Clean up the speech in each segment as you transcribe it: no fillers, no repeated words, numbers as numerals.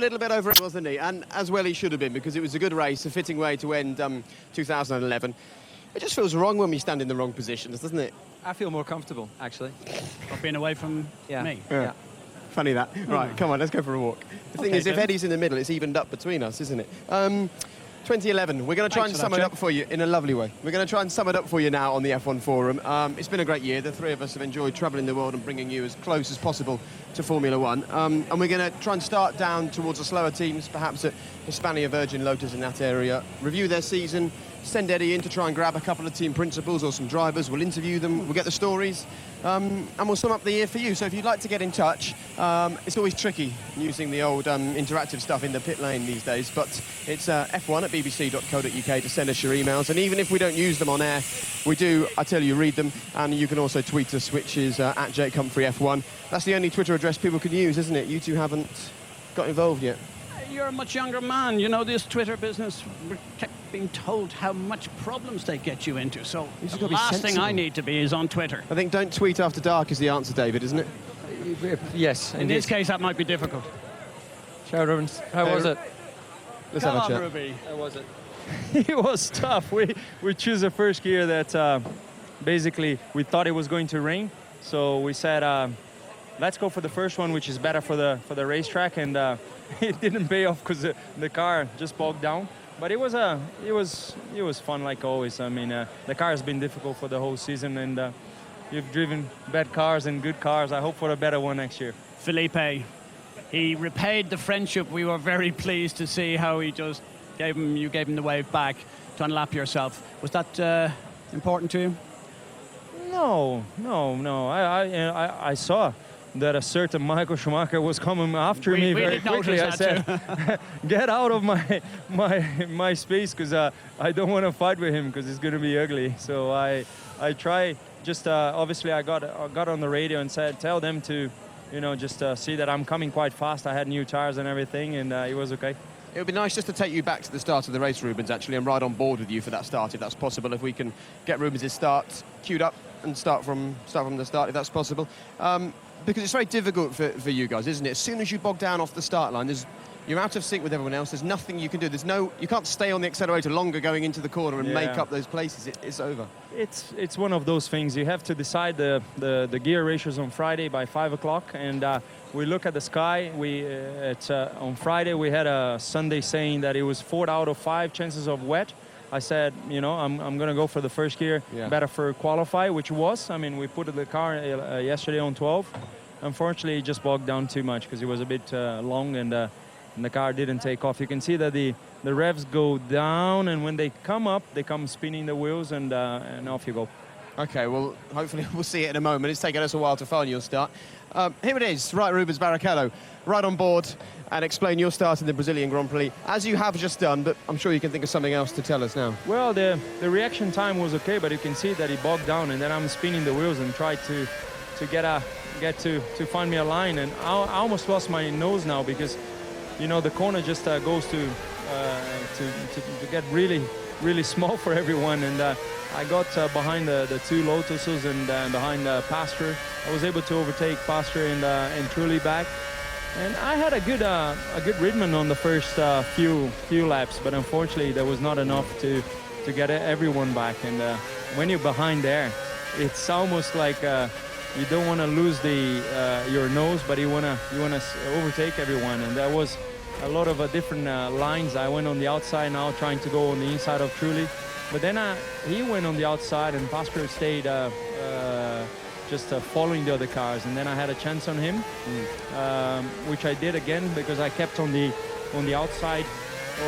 little bit over it, wasn't he? And as well he should have been, because it was a good race, a fitting way to end 2011. It just feels wrong when we stand in the wrong positions, doesn't it? I feel more comfortable, actually. Of being away from me. Yeah. Funny that. Right, come on, let's go for a walk. The thing is, if Dylan. Eddie's in the middle, it's evened up between us, isn't it? 2011, we're going to try Thanks and for sum that, it up for you in a lovely way. We're going to try and sum it up for you now on the F1 Forum. It's been a great year. The three of us have enjoyed travelling the world and bringing you as close as possible to Formula One. And we're going to try and start down towards the slower teams, perhaps at Hispania, Virgin, Lotus in that area, review their season, send Eddie in to try and grab a couple of team principals or some drivers. We'll interview them, we'll get the stories, and we'll sum up the year for you. So if you'd like to get in touch, it's always tricky using the old interactive stuff in the pit lane these days, but it's f1@bbc.co.uk to send us your emails. And even if we don't use them on air, we do, I tell you, read them. And you can also tweet us, which is at Jake Humphrey F1. That's the only Twitter address people can use, isn't it? You two haven't got involved yet. You're a much younger man. You know, this Twitter business, we're kept being told how much problems they get you into. So You just the gotta be last thing sensible. I need to be is on Twitter. I think don't tweet after dark is the answer, David, isn't it? Yes, In indeed. this case, that might be difficult. Ciao, Rubens. How was it? Let's Come have a on, chat. Ruby. How was it? It was tough. We choose a first gear that basically we thought it was going to rain, so we said let's go for the first one, which is better for the racetrack, and it didn't pay off because the car just bogged down. But it was fun like always. I mean, the car has been difficult for the whole season, and you've driven bad cars and good cars. I hope for a better one next year. Felipe, he repaid the friendship. We were very pleased to see how he just you gave him the wave back to unlap yourself. Was that important to you? No. I saw that a certain Michael Schumacher was coming after We me very did notice quickly. I that said, get out of my space, because I don't want to fight with him because it's going to be ugly. So I try, just obviously I got on the radio and said, tell them to, just see that I'm coming quite fast. I had new tires and everything, and it was okay. It would be nice just to take you back to the start of the race, Rubens, actually, and ride on board with you for that start, if that's possible. If we can get Rubens' start queued up and start from the start, if that's possible. Because it's very difficult for you guys, isn't it? As soon as you bog down off the start line, you're out of sync with everyone else. There's nothing you can do. You can't stay on the accelerator longer going into the corner and make up those places. It's over. It's one of those things. You have to decide the gear ratios on Friday by 5 o'clock, and we look at the sky. On Friday we had a Sunday saying that it was 4 out of 5 chances of wet. I said, I'm going to go for the first gear, better for qualify, which was. I mean, we put the car yesterday on 12. Unfortunately, it just bogged down too much because it was a bit long, and the car didn't take off. You can see that the revs go down, and when they come up, they come spinning the wheels, and off you go. Okay, well, hopefully we'll see it in a moment. It's taken us a while to find your start. Here it is, right, Rubens Barrichello, right on board, and explain your start in the Brazilian Grand Prix, as you have just done, but I'm sure you can think of something else to tell us now. Well, the reaction time was okay, but you can see that it bogged down, and then I'm spinning the wheels and tried to get to find me a line, and I almost lost my nose now, because the corner just goes to get really small for everyone, and I got behind the two Lotuses and behind Pastor. I was able to overtake Pastor and Trulli back, and I had a good rhythm on the first few laps, but unfortunately there was not enough to get everyone back. And when you're behind there, it's almost like you don't want to lose your nose, but you want to overtake everyone, and that was a lot of different lines. I went on the outside now, trying to go on the inside of Trulli, but then he went on the outside, and Pastor stayed just following the other cars, and then I had a chance on him, which I did again because I kept on the outside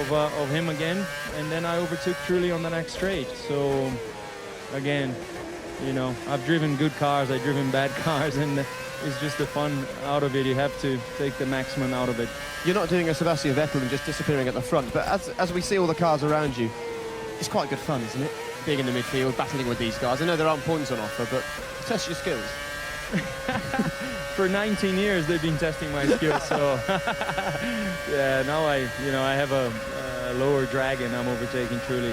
of him again, and then I overtook Trulli on the next straight. So again, I've driven good cars, I've driven bad cars, and it's just the fun out of it. You have to take the maximum out of it. You're not doing a Sebastian Vettel and just disappearing at the front, but as we see all the cars around you, it's quite good fun, isn't it? Being in the midfield, battling with these guys. I know there aren't points on offer, but test your skills. For 19 years they've been testing my skills, so yeah, now I have a lower drag and I'm overtaking Trulli.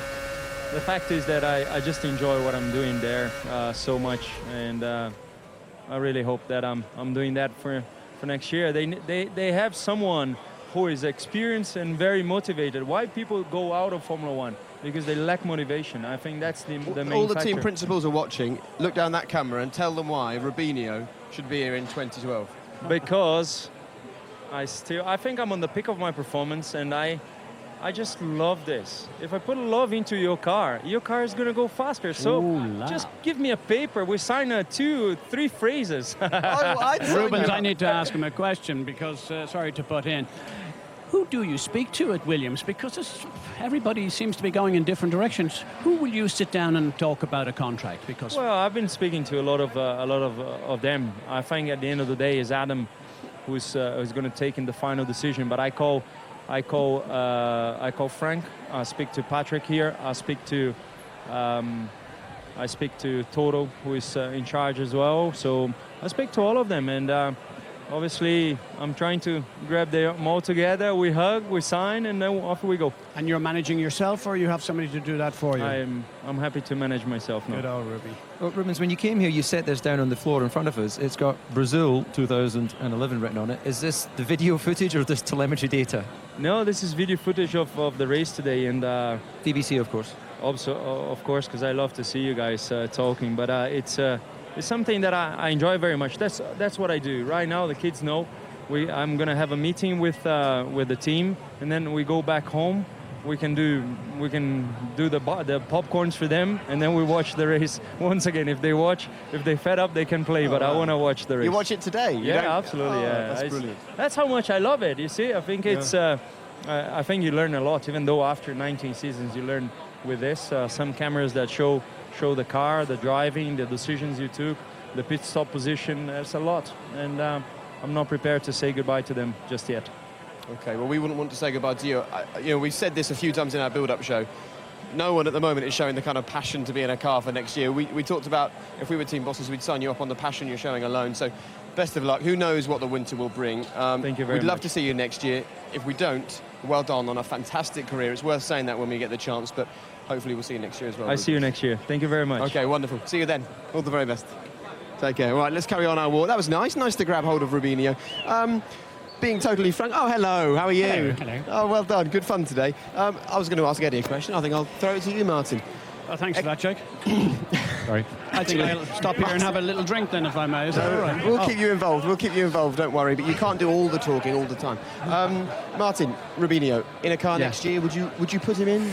The fact is that I just enjoy what I'm doing there so much, and I really hope that I'm doing that for next year. They have someone who is experienced and very motivated. Why people go out of Formula One? Because they lack motivation. I think that's the main All the factor. team principals are watching. Look down that camera and tell them why Rubinho should be here in 2012. Because I think I'm on the peak of my performance, and I just love this. If I put love into your car is gonna go faster. So just give me a paper. We sign 2-3 phrases. Rubens, I need to ask him a question because, sorry to butt in. Who do you speak to at Williams? Because everybody seems to be going in different directions. Who will you sit down and talk about a contract? Because Well, I've been speaking to a lot of them. I think at the end of the day, is Adam who's going to take in the final decision. But I call Frank. I speak to Patrick here. I speak to Toto, who is in charge as well. So I speak to all of them, and obviously I'm trying to grab them all together. We hug, we sign, and then off we go. And you're managing yourself, or you have somebody to do that for you? I'm happy to manage myself now. Good old Ruby. Well, Rubens, when you came here, you set this down on the floor in front of us. It's got Brazil 2011 written on it. Is this the video footage or this telemetry data? No, this is video footage of the race today, and BBC, of course. also, of course, because I love to see you guys talking. But it's something that I enjoy very much. That's what I do. Right now, the kids know. I'm gonna have a meeting with the team, and then we go back home. We can do the popcorns for them, and then we watch the race once again. If they fed up, they can play. But I want to watch the race. You watch it today? Yeah, absolutely. Yeah, That's brilliant. That's how much I love it. You see, I think it's. I think you learn a lot, even though after 19 seasons you learn with this. Some cameras that show the car, the driving, the decisions you took, the pit stop position. There's a lot, and I'm not prepared to say goodbye to them just yet. Okay, well, we wouldn't want to say goodbye to you. We've said this a few times in our build-up show. No one at the moment is showing the kind of passion to be in a car for next year. We talked about if we were team bosses, we'd sign you up on the passion you're showing alone. So best of luck. Who knows what the winter will bring. Thank you very much. We'd love to see you next year. If we don't, well done on a fantastic career. It's worth saying that when we get the chance, but hopefully we'll see you next year as well. I see you next year. Thank you very much. Okay, wonderful. See you then. All the very best. Take care. All right, let's carry on our walk. That was nice. Nice to grab hold of Rubinho. Being totally frank. Oh, hello. How are you? Hello. Oh, well done. Good fun today. I was going to ask Eddie a question. I think I'll throw it to you, Martin. Well, thanks for that, Jake. Sorry. I think I'll stop here and have a little drink then, if I may. Is that all right? We'll keep you involved. We'll keep you involved. Don't worry. But you can't do all the talking all the time. Martin, Rubinho, in a car next year, would you put him in?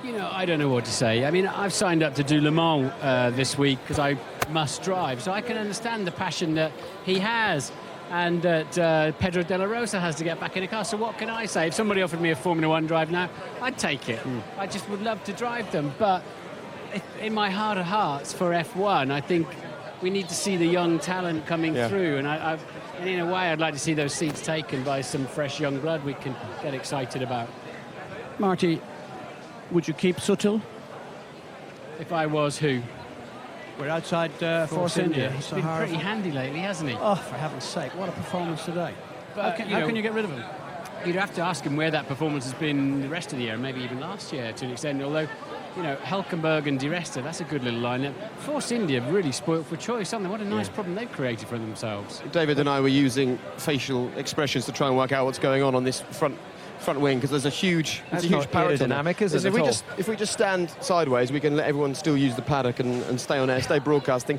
You know, I don't know what to say. I mean, I've signed up to do Le Mans this week because I must drive, so I can understand the passion that he has and that Pedro de la Rosa has to get back in a car. So what can I say? If somebody offered me a Formula One drive now, I'd take it. I just would love to drive them. But in my heart of hearts for F1, I think we need to see the young talent coming through. And in a way, I'd like to see those seats taken by some fresh young blood we can get excited about. Marty, would you keep Suttle? If I was who? We're outside Force India. He's been pretty handy lately, hasn't he? Oh, for heaven's sake, what a performance today. But, How can you get rid of him? You'd have to ask him where that performance has been the rest of the year, maybe even last year to an extent. Although, you know, Hülkenberg and Di Resta, that's a good little lineup. Force India really spoilt for choice, haven't they? What a nice problem they've created for themselves. David and I were using facial expressions to try and work out what's going on this front wing, because there's a huge paddock. Aerodynamic, is it? If we just stand sideways, we can let everyone still use the paddock and stay on air, stay broadcasting.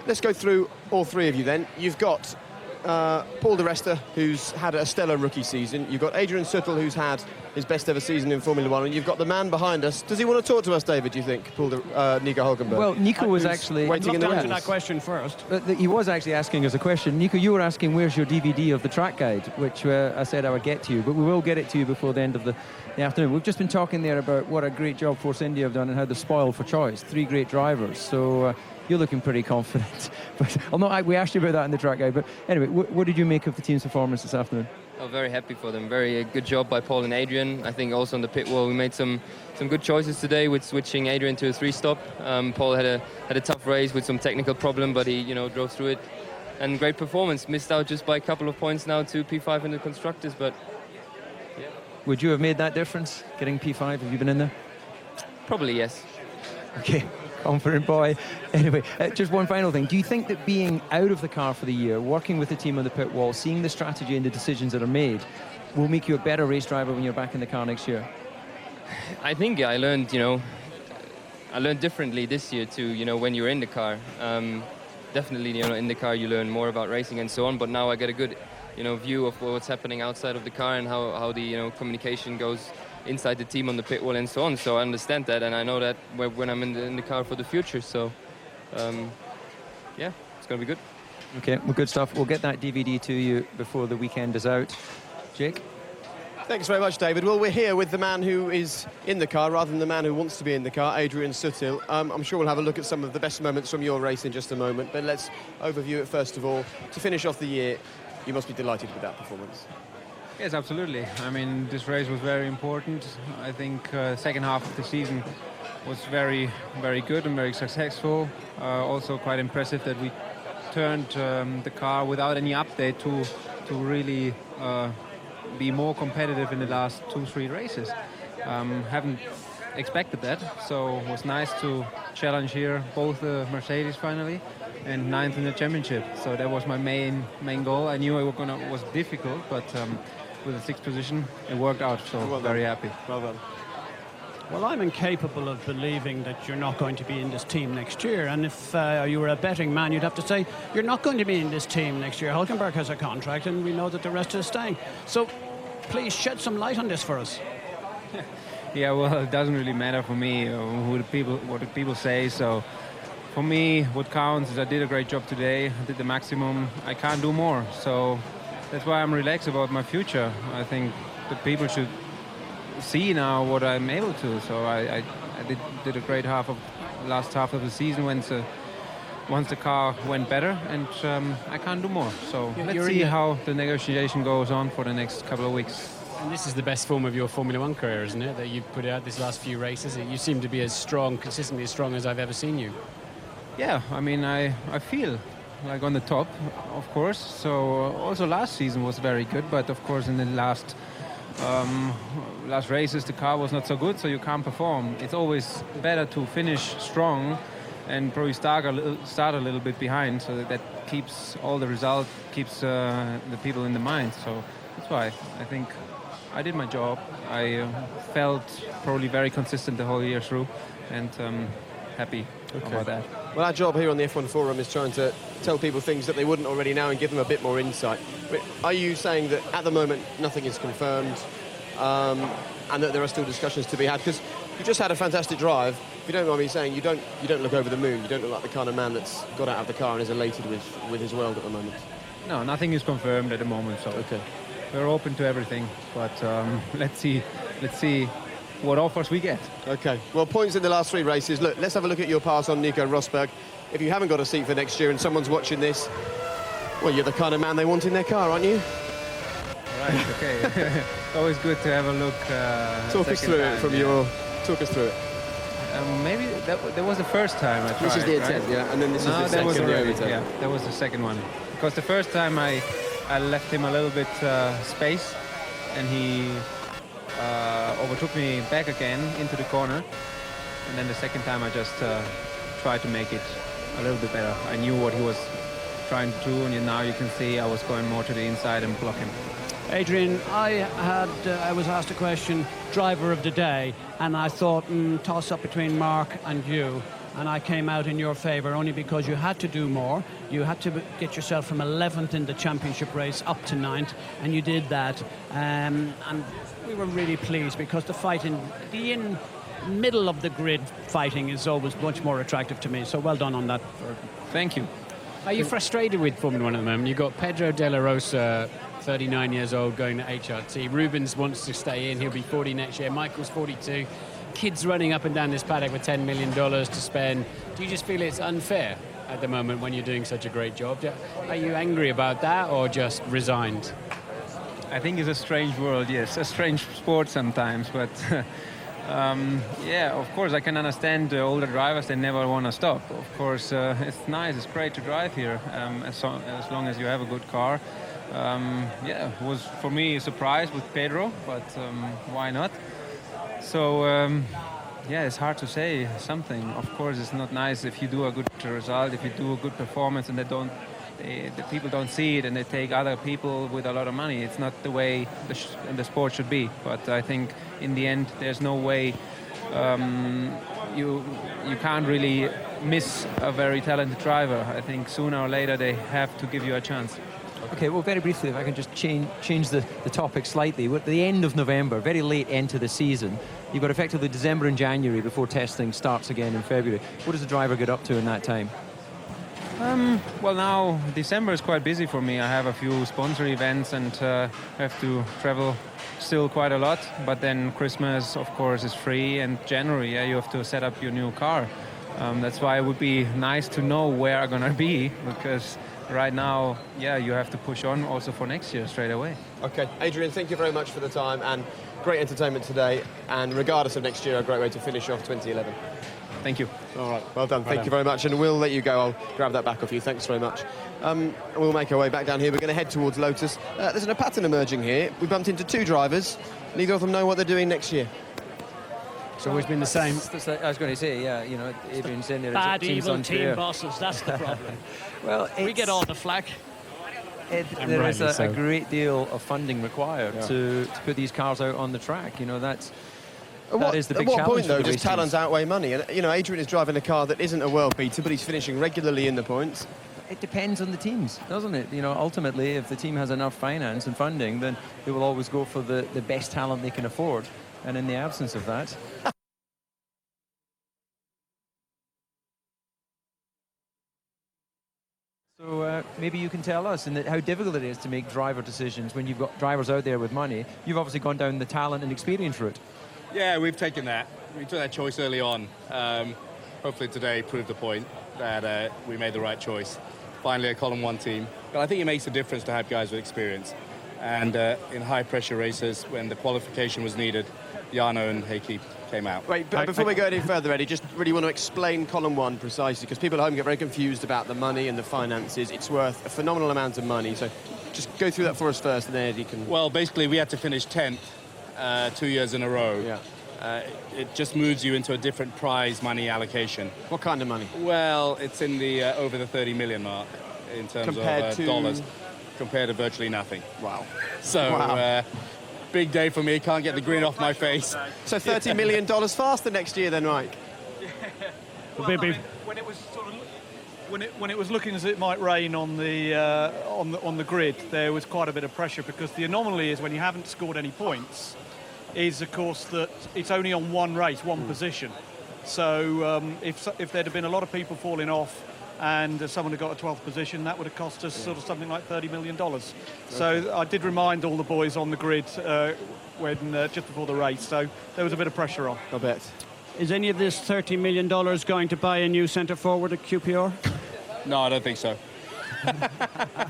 Let's go through all three of you then. You've got Paul Di Resta, who's had a stellar rookie season. You've got Adrian Suttle, who's had his best ever season in Formula One, and you've got the man behind us. Does he want to talk to us, David, do you think, Nico Hülkenberg? Well, Nico was actually waiting in the Answer wings. that question first. He was actually asking us a question. Nico, you were asking where's your DVD of the track guide, which I said I would get to you, but we will get it to you before the end of the afternoon. We've just been talking there about what a great job Force India have done and how they're spoiled for choice. 3 great drivers. So you're looking pretty confident. But we asked you about that in the track guide. But anyway, what did you make of the team's performance this afternoon? Oh, very happy for them. Very good job by Paul and Adrian. I think also on the pit wall we made some good choices today with switching Adrian to a 3-stop. Paul had a tough race with some technical problem, but he drove through it. And great performance. Missed out just by a couple of points now to P5 in the constructors, but yeah. Would you have made that difference, getting P5? Have you been in there? Probably yes. Okay, confident boy. Anyway, just one final thing. Do you think that being out of the car for the year, working with the team on the pit wall, seeing the strategy and the decisions that are made, will make you a better race driver when you're back in the car next year? I think I learned, I learned differently this year too, when you're in the car. Definitely, in the car you learn more about racing and so on, but now I get a good, view of what's happening outside of the car and how the, communication goes inside the team on the pit wall and so on. So I understand that, and I know that when I'm in the car for the future. So, yeah, it's going to be good. Okay, well, good stuff. We'll get that DVD to you before the weekend is out. Jake? Thanks very much, David. Well, we're here with the man who is in the car rather than the man who wants to be in the car, Adrian Sutil. I'm sure we'll have a look at some of the best moments from your race in just a moment, but let's overview it first of all. To finish off the year, you must be delighted with that performance. Yes, absolutely. I mean, this race was very important. I think second half of the season was very, very good and very successful. Also quite impressive that we turned the car without any update to really be more competitive in the last 2-3 races. Haven't expected that, so it was nice to challenge here both the Mercedes finally and 9th in the championship. So that was my main goal. I knew it was difficult, but with the 6th position it worked out, so well very happy. Well done. Well, I'm incapable of believing that you're not going to be in this team next year. And if you were a betting man, you'd have to say you're not going to be in this team next year. Hülkenberg has a contract, and we know that the rest is staying. So please shed some light on this for us. Yeah, well, it doesn't really matter for me what the people say. So for me, what counts is I did a great job today. I did the maximum. I can't do more. So that's why I'm relaxed about my future. I think the people should see now what I'm able to. So I did a great last half of the season once the car went better, and I can't do more. So let's see how the negotiation goes on for the next couple of weeks. And this is the best form of your Formula One career, isn't it? That you've put out these last few races. You seem to be as strong, consistently as strong as I've ever seen you. Yeah, I mean, I feel like on the top, of course. So also last season was very good, but of course in the last races the car was not so good, so you can't perform. It's always better to finish strong and probably start a little bit behind, so that keeps all the result, keeps the people in the mind. So that's why I think I did my job. I felt probably very consistent the whole year through, and happy about that. Well, our job here on the F1 Forum is trying to tell people things that they wouldn't already know and give them a bit more insight. But are you saying that at the moment nothing is confirmed and that there are still discussions to be had? Because you just had a fantastic drive. If you don't mind me saying, you don't look over the moon. You don't look like the kind of man that's got out of the car and is elated with his world at the moment. No, nothing is confirmed at the moment. So okay, we're open to everything. But let's see what offers we get. Okay. Well, points in the last 3 races. Look, let's have a look at your pass on Nico Rosberg. If you haven't got a seat for next year and someone's watching this, well, you're the kind of man they want in their car, aren't you? Right. Okay. Always good to have a look. Talk us through it from your. Talk us through it. Maybe that was the first time I tried. This is the attempt, right? yeah, and then this is the that second was already, overtake. yeah, that was the second one. Because the first time I left him a little bit space, and he overtook me back again into the corner. And then the second time I just tried to make it a little bit better. I knew what he was trying to do, and now you can see I was going more to the inside and block him. Adrian, I was asked a question, driver of the day, and I thought, toss up between Mark and you, and I came out in your favour only because you had to do more. You had to get yourself from 11th in the championship race up to 9th, and you did that. And we were really pleased because the fight in the middle of the grid fighting is always much more attractive to me. So well done on that. Thank you. Are you frustrated with Formula One at the moment? You've got Pedro de la Rosa, 39 years old, going to HRT. Rubens wants to stay in. He'll be 40 next year. Michael's 42. Kids running up and down this paddock with $10 million to spend. Do you just feel it's unfair at the moment when you're doing such a great job? Are you angry about that or just resigned? I think it's a strange world, yes. A strange sport sometimes, but yeah, of course I can understand the older drivers, they never want to stop. Of course, it's nice, it's great to drive here, as long as you have a good car. Yeah, it was for me a surprise with Pedro, but why not? So Yeah, it's hard to say something. Of course, it's not nice if you do a good result, if you do a good performance, and the people don't see it, and they take other people with a lot of money. It's not the way the sport should be. But I think in the end, there's no way you can't really miss a very talented driver. I think sooner or later they have to give you a chance. Okay, well, very briefly, if I can just change the topic slightly. We're at the end of November, very late end to the season. You've got effectively December and January before testing starts again in February. What does the driver get up to in that time? Well, now December is quite busy for me. I have a few sponsor events and have to travel still quite a lot. But then Christmas, of course, is free, and January, you have to set up your new car. That's why it would be nice to know where I'm gonna be, because right now, you have to push on also for next year straight away. Okay, Adrian, thank you very much for the time and great entertainment today. And regardless of next year, a great way to finish off 2011. Thank you. All right, well done. Thank you very much, and we'll let you go. I'll grab that back off you. Thanks very much. We'll make our way back down here. We're going to head towards Lotus. There's a pattern emerging here. We bumped into two drivers. Neither of them know what they're doing next year. It's always been the same. I was going to say, Adrian said there, Bad, it seems evil unfair. team bosses, that's the problem. Well, We get all the flack. There is rightly so. a great deal of funding required to put these cars out on the track. That is the big At what challenge point, for though, the does race talent teams. outweigh money? And, Adrian is driving a car that isn't a world beater, but he's finishing regularly in the points. It depends on the teams, doesn't it? Ultimately, if the team has enough finance and funding, then they will always go for the best talent they can afford. And in the absence of that... So maybe you can tell us how difficult it is to make driver decisions when you've got drivers out there with money. You've obviously gone down the talent and experience route. Yeah, we've taken that. We took that choice early on. Hopefully today proved the point that we made the right choice. Finally a Column 1 team. But I think it makes a difference to have guys with experience. And in high-pressure races, when the qualification was needed, Jarno and Heikki came out. Wait, but before we go any further, Eddie, just really want to explain Column 1 precisely, because people at home get very confused about the money and the finances. It's worth a phenomenal amount of money. So just go through that for us first, and then Eddie can... Well, basically, we had to finish 10th 2 years in a row. Yeah. It just moves you into a different prize money allocation. What kind of money? Well, it's in the over the 30 million mark in terms Compared of to- dollars, compared to virtually nothing. Wow. So, Wow. big day for me. Can't get the grin off my face. So $30 million faster next year then, Mike? When it was sort of when it was looking as it might rain on the grid, there was quite a bit of pressure, because the anomaly is when you haven't scored any points, is of course that it's only on one race, one position. So if there'd have been a lot of people falling off and someone had got a 12th position, that would have cost us sort of something like $30 million. So I did remind all the boys on the grid when just before the race, so there was a bit of pressure on. I bet. Is any of this $30 million going to buy a new centre forward at QPR? No, I don't think so.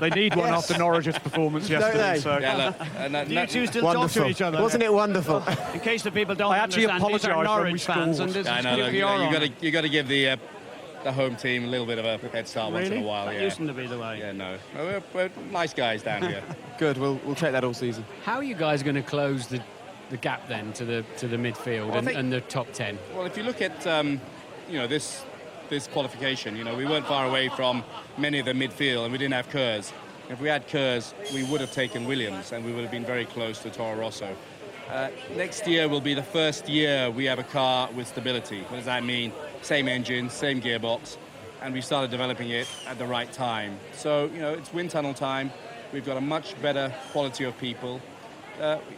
They need one after Norwich's performance yesterday. they? So. Yeah, look, and Do you two still Wonderful. talk to each other? Wasn't it wonderful? In case the people don't I actually understand, these are apologise when we Norwich fans, scored. and this I is know, look, QPR. you got to give the home team a little bit of a head start once in a while. That Yeah. used to be the way. Yeah, no, we're nice guys down here. Good, we'll take that all season. How are you guys going to close the gap then to the midfield Well, I think- and the top 10? Well, if you look at this qualification, we weren't far away from many of the midfield, and we didn't have Kurz. If we had Kurz, we would have taken Williams, and we would have been very close to Toro Rosso. Next year will be the first year we have a car with stability. What does that mean? Same engine, same gearbox, and we started developing it at the right time. So, it's wind tunnel time. We've got a much better quality of people.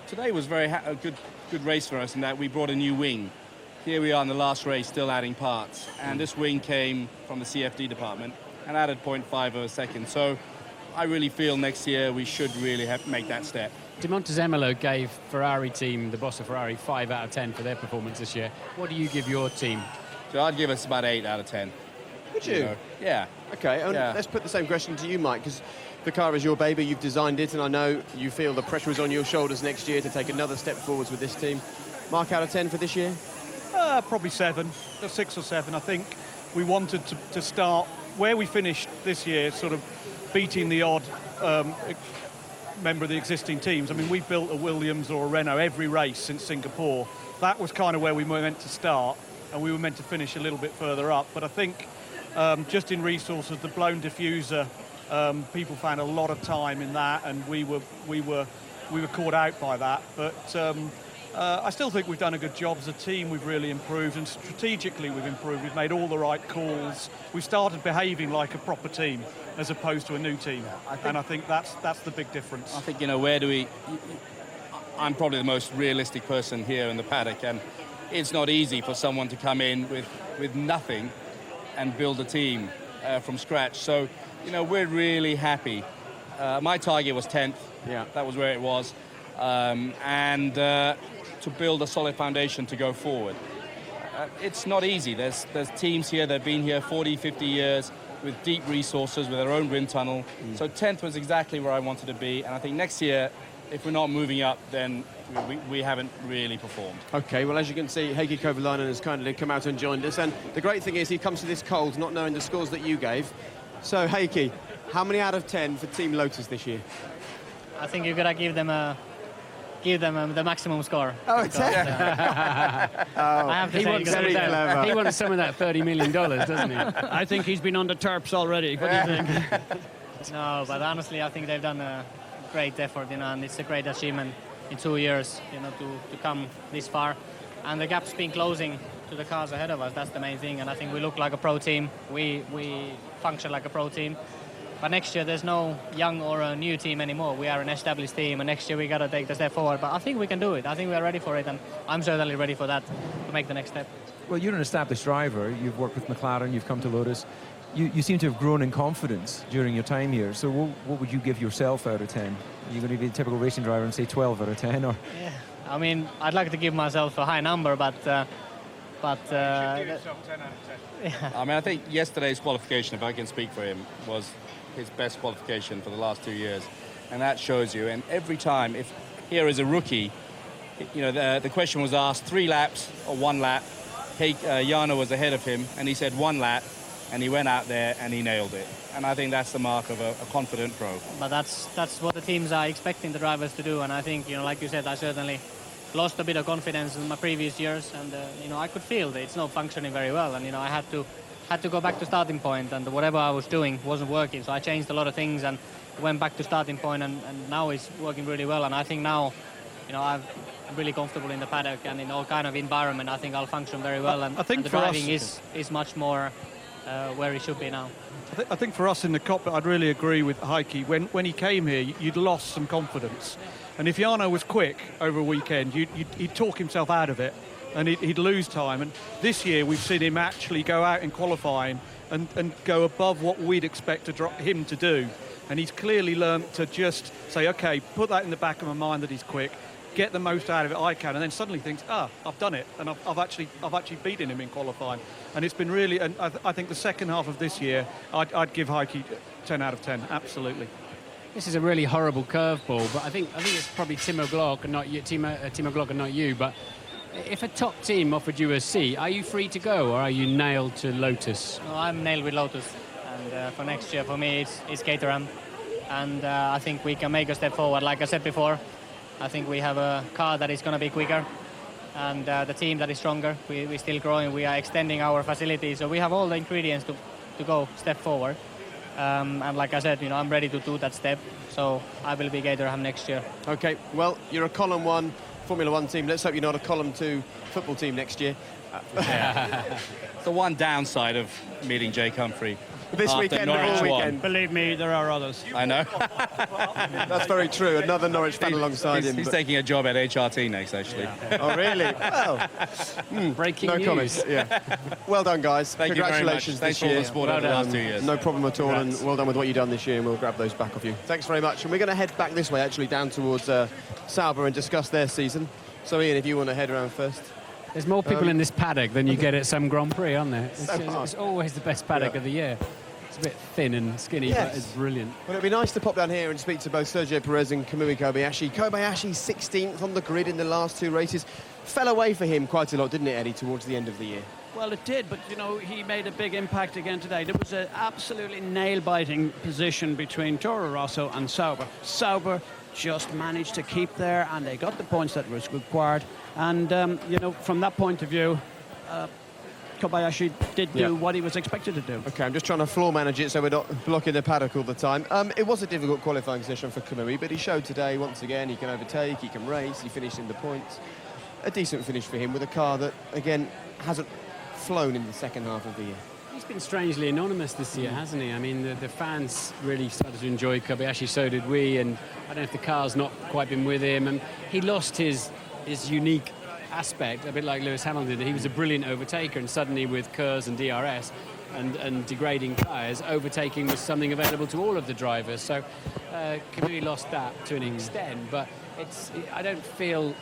Today was a good race for us in that we brought a new wing. Here we are in the last race, still adding parts. And this wing came from the CFD department and added 0.5 of a second. So I really feel next year we should really make that step. De Montezemolo gave Ferrari team, the boss of Ferrari, 5 out of 10 for their performance this year. What do you give your team? So I'd give us about 8 out of 10. Would you? Yeah. Okay, and Yeah. let's put the same question to you, Mike, because the car is your baby, you've designed it, and I know you feel the pressure is on your shoulders next year to take another step forwards with this team. Mark out of 10 for this year? Probably 7, 6 or 7. I think we wanted to start where we finished this year, sort of beating the odd member of the existing teams. I mean, we've built a Williams or a Renault every race since Singapore that was kind of where we were meant to start, and we were meant to finish a little bit further up. But I think just in resources, the blown diffuser, people found a lot of time in that, and we were caught out by that. But I still think we've done a good job as a team. We've really improved, and strategically we've improved. We've made all the right calls. We started behaving like a proper team as opposed to a new team, and I think that's the big difference. I think, where do we... I'm probably the most realistic person here in the paddock, and it's not easy for someone to come in with nothing and build a team from scratch. So, we're really happy. My target was 10th. Yeah. That was where it was. And to build a solid foundation to go forward. It's not easy. There's teams here that have been here 40, 50 years with deep resources, with their own wind tunnel. So 10th was exactly where I wanted to be. And I think next year, if we're not moving up, then we haven't really performed. Okay, well, as you can see, Heikki Kovalainen has kindly come out and joined us. And the great thing is he comes to this cold not knowing the scores that you gave. So, Heikki, how many out of 10 for Team Lotus this year? I think you're gonna give them the maximum score. Oh, it's I have to He say, wants, because some of very clever. that, he wants some of that $30 million, doesn't he? I think he's been on the terps already. What do you think? no, but honestly, I think they've done a great effort, and it's a great achievement in 2 years, to come this far. And the gap's been closing to the cars ahead of us. That's the main thing. And I think we look like a pro team. We function like a pro team. But next year, there's no young or a new team anymore. We are an established team, and next year we got to take the step forward. But I think we can do it. I think we are ready for it, and I'm certainly ready for that, to make the next step. Well, you're an established driver. You've worked with McLaren. You've come to Lotus. You seem to have grown in confidence during your time here. So what would you give yourself out of 10? Are you going to be a typical racing driver and say 12 out of 10? Or? Yeah, I mean, I'd like to give myself a high number, but I think yesterday's qualification, if I can speak for him, was his best qualification for the last 2 years. And that shows you. And every time, if here is a rookie, the question was asked 3 laps or 1 lap. Jarno was ahead of him, and he said 1 lap. And he went out there and he nailed it. And I think that's the mark of a confident pro. But that's what the teams are expecting the drivers to do. And I think, like you said, I certainly lost a bit of confidence in my previous years. And, I could feel that it's not functioning very well. And, I had to go back to starting point. And whatever I was doing wasn't working. So I changed a lot of things and went back to starting point. And now it's working really well. And I think now, I'm really comfortable in the paddock and in all kind of environment. I think I'll function very well. And I think the for driving us, is much more where it should be now. I think for us in the cockpit, I'd really agree with Heikki. When he came here, you'd lost some confidence. And if Jarno was quick over a weekend, he'd talk himself out of it and he'd lose time. And this year, we've seen him actually go out in qualifying and go above what we'd expect him to do. And he's clearly learned to just say, OK, put that in the back of my mind that he's quick, get the most out of it I can, and then suddenly thinks, I've done it, and I've actually beaten him in qualifying. And it's been really, and I think the second half of this year, I'd give Heikki 10 out of 10, absolutely. This is a really horrible curveball, but I think it's probably Timo Glock and not you, Timo Glock and not you. But if a top team offered you a seat, are you free to go, or are you nailed to Lotus? No, I'm nailed with Lotus, and for next year, for me, it's Caterham, and I think we can make a step forward. Like I said before, I think we have a car that is going to be quicker, and the team that is stronger. We're still growing. We are extending our facilities, so we have all the ingredients to go step forward. And like I said, I'm ready to do that step. So I will be Caterham next year. Okay, well, you're a Column 1 Formula 1 team. Let's hope you're not a Column 2 football team next year. It's the one downside of meeting Jake Humphrey. This after weekend, Norwich all won. weekend. Believe me, there are others. I know. That's very true. Another Norwich fan alongside him. He's taking a job at HRT next, actually. Oh, really? Well, Breaking no news. comments. Yeah. Well done, guys. Thank you very much. Congratulations Thanks this for all year. the support over the last 2 years. No problem at all, and well done with what you've done this year, and we'll grab those back off you. Thanks very much. And we're going to head back this way, actually, down towards Sauber and discuss their season. So, Ian, if you want to head around first. There's more people in this paddock than you get at some Grand Prix, aren't there? It's always the best paddock of the year. It's a bit thin and skinny, Yes. but it's brilliant. Well, it'd be nice to pop down here and speak to both Sergio Perez and Kamui Kobayashi. Kobayashi 16th on the grid in the last 2 races. Fell away for him quite a lot, didn't it, Eddie, towards the end of the year? Well, it did, but you know, he made a big impact again today. There was an absolutely nail-biting position between Toro Rosso and Sauber. Sauber just managed to keep there, and they got the points that was required. And you know, from that point of view, Kobayashi did do what he was expected to do. Okay, I'm just trying to floor manage it so we're not blocking the paddock all the time. It was a difficult qualifying session for Kamui, but he showed today, once again, he can overtake, he can race, he finished in the points. A decent finish for him with a car that, again, hasn't flown in the second half of the year. He's been strangely anonymous this year, hasn't he? I mean, the fans really started to enjoy Kobayashi, so did we, and I don't know if the car's not quite been with him, and he lost his unique aspect, a bit like Lewis Hamilton. He was a brilliant overtaker, and suddenly with KERS and DRS and degrading tyres, overtaking was something available to all of the drivers. So Kamui lost that to an extent, but I don't feel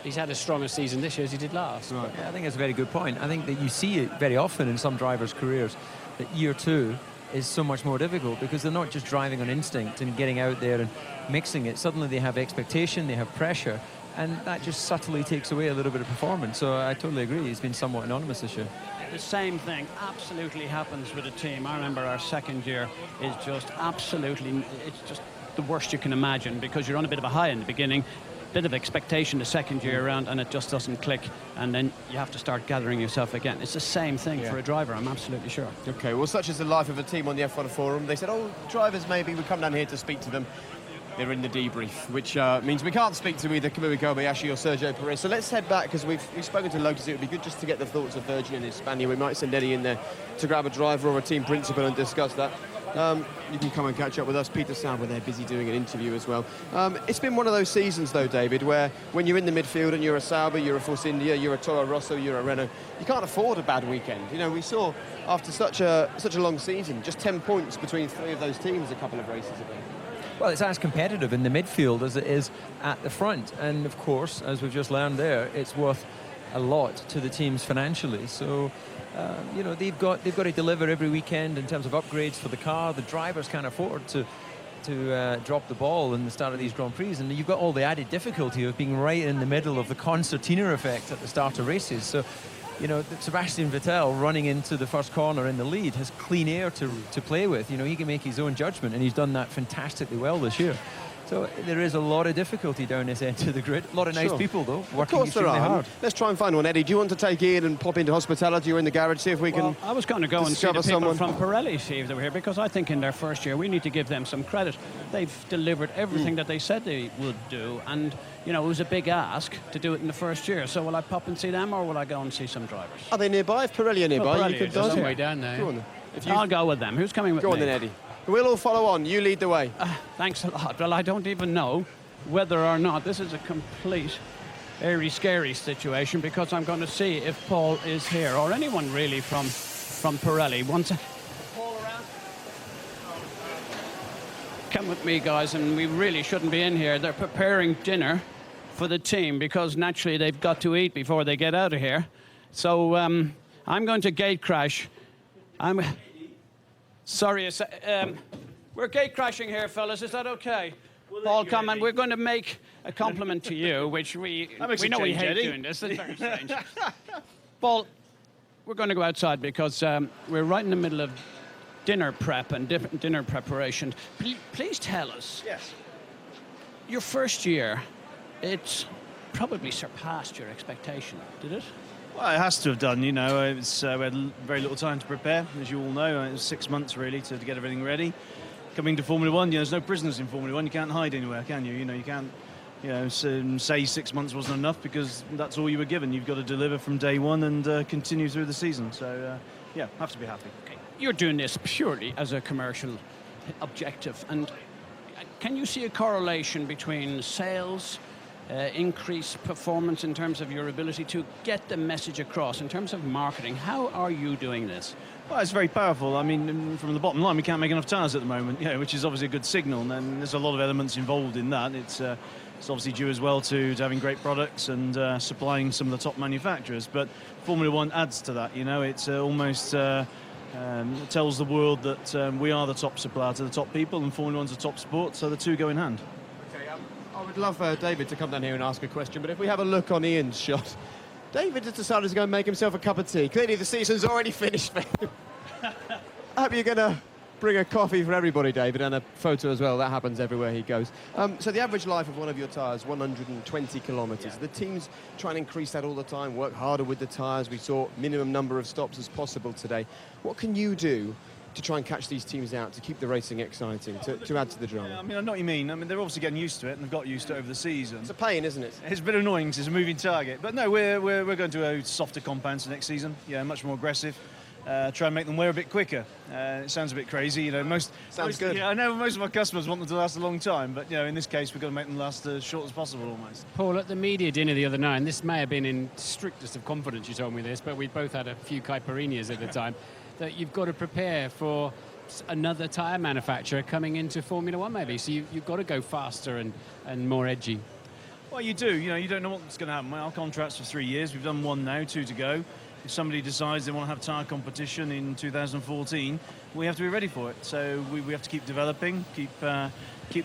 he's had as strong a season this year as he did last. Right. Yeah, I think that's a very good point. I think that you see it very often in some drivers' careers, that year two is so much more difficult because they're not just driving on instinct and getting out there and mixing it. Suddenly they have expectation, they have pressure, and that just subtly takes away a little bit of performance. So I totally agree, he's been somewhat anonymous this year. The same thing absolutely happens with a team. I remember our second year is just absolutely, it's just the worst you can imagine, because you're on a bit of a high in the beginning, bit of expectation the second year around, and it just doesn't click, and then you have to start gathering yourself again. It's the same thing for a driver, I'm absolutely sure. Okay, well, such is the life of a team on the F1 forum. They said, oh, drivers, maybe we come down here to speak to them. They're in the debrief, which means we can't speak to either Kamui Kobayashi or Sergio Perez. So let's head back, because we've spoken to Lotus. It would be good just to get the thoughts of Virgin and Hispania. We might send Eddie in there to grab a driver or a team principal and discuss that. You can come and catch up with us. Peter Sauber, they're busy doing an interview as well. It's been one of those seasons, though, David, where when you're in the midfield and you're a Sauber, you're a Force India, you're a Toro Rosso, you're a Renault, you can't afford a bad weekend. You know, we saw after such a long season, just 10 points between three of those teams a couple of races ago. Well, it's as competitive in the midfield as it is at the front. And, of course, as we've just learned there, it's worth a lot to the teams financially. So, you know, they've got to deliver every weekend in terms of upgrades for the car. The drivers can't afford to drop the ball in the start of these Grand Prix. And you've got all the added difficulty of being right in the middle of the concertina effect at the start of races. So, you know, Sebastian Vettel running into the first corner in the lead has clean air to play with. You know, he can make his own judgment, and he's done that fantastically well this year. So there is a lot of difficulty down this end of the grid. A lot of nice people, though, working extremely hard. Let's try and find one. Eddie, do you want to take Ian and pop into hospitality or in the garage, see if we can I was going to go and see the people someone from Pirelli, see if they were here, because I think in their first year we need to give them some credit. They've delivered everything that they said they would do, and you know, it was a big ask to do it in the first year. So will I pop and see them, or will I go and see some drivers? Are they nearby? If Pirelli are nearby, Pirelli you could is some way down there. Go on. I'll go with them. Who's coming with me? Go on then, Eddie. We'll all follow on. You lead the way. Thanks a lot. Well, I don't even know whether or not this is a complete airy-scary situation, because I'm going to see if Paul is here, or anyone really from Pirelli. Paul around? Come with me, guys, and we really shouldn't be in here. They're preparing dinner for the team, because naturally they've got to eat before they get out of here. So I'm going to gate crash. Sorry, we're gate crashing here, fellas. Is that okay? Paul, come and we're going to make a compliment to you, which we know we hate doing this. It's very strange. Paul, we're going to go outside because we're right in the middle of dinner prep and different dinner preparation. Please tell us. Yes. Your first year, it's probably surpassed your expectation, did it? Well, it has to have done, you know. We had very little time to prepare, as you all know. It was 6 months, really, to get everything ready. Coming to Formula One, you know, there's no prisoners in Formula One. You can't hide anywhere, can you? You know, you can't, you know, say 6 months wasn't enough, because that's all you were given. You've got to deliver from day one and continue through the season. So, yeah, have to be happy. You're doing this purely as a commercial objective, and can you see a correlation between sales, increased performance in terms of your ability to get the message across in terms of marketing? How are you doing this? Well, it's very powerful. I mean, from the bottom line, we can't make enough tyres at the moment, you know, which is obviously a good signal, and there's a lot of elements involved in that. It's obviously due as well to having great products and supplying some of the top manufacturers, but Formula One adds to that, you know. It's almost tells the world that we are the top supplier to the top people, and Formula One's a top sport, so the two go in hand. Okay, I would love David to come down here and ask a question, but if we have a look on Ian's shot, David has decided to go and make himself a cup of tea. Clearly the season's already finished for him. I hope you're going to bring a coffee for everybody, David, and a photo as well. That happens everywhere he goes. So the average life of one of your tyres, 120 kilometres. The teams try and increase that all the time, work harder with the tyres. We saw minimum number of stops as possible today. What can you do to try and catch these teams out, to keep the racing exciting, to add to the drama? Yeah, I mean, I know what you mean. I mean, they're obviously getting used to it, and they've got used to it over the season. It's a pain, isn't it? It's a bit annoying because it's a moving target. But no, we're going to a softer compound for next season. Yeah, much more aggressive. Try and make them wear a bit quicker. It sounds a bit crazy, you know. Most good. Yeah, I know most of our customers want them to last a long time, but you know, in this case, we've got to make them last as short as possible, almost. Paul, at the media dinner the other night, and this may have been in strictest of confidence you told me this, but we both had a few caipirinhas at the time, that you've got to prepare for another tyre manufacturer coming into Formula One maybe, so you've got to go faster and more edgy. Well, you do. You know, you don't know what's going to happen. Our contract's for 3 years. We've done one now, 2 to go. If somebody decides they want to have tyre competition in 2014, we have to be ready for it. So we have to keep developing, keep the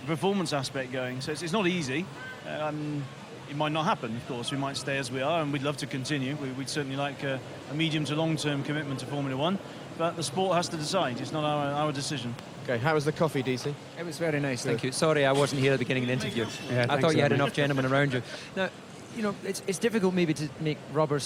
performance aspect going. So it's not easy. It might not happen, of course. We might stay as we are, and we'd love to continue. We'd certainly like a medium to long-term commitment to Formula One, but the sport has to decide. It's not our decision. Okay, how was the coffee, DC? It was very nice, thank you. Sorry, I wasn't here at the beginning of the interview. I thought you had enough gentlemen around you. Now, you know, it's difficult maybe to make rubber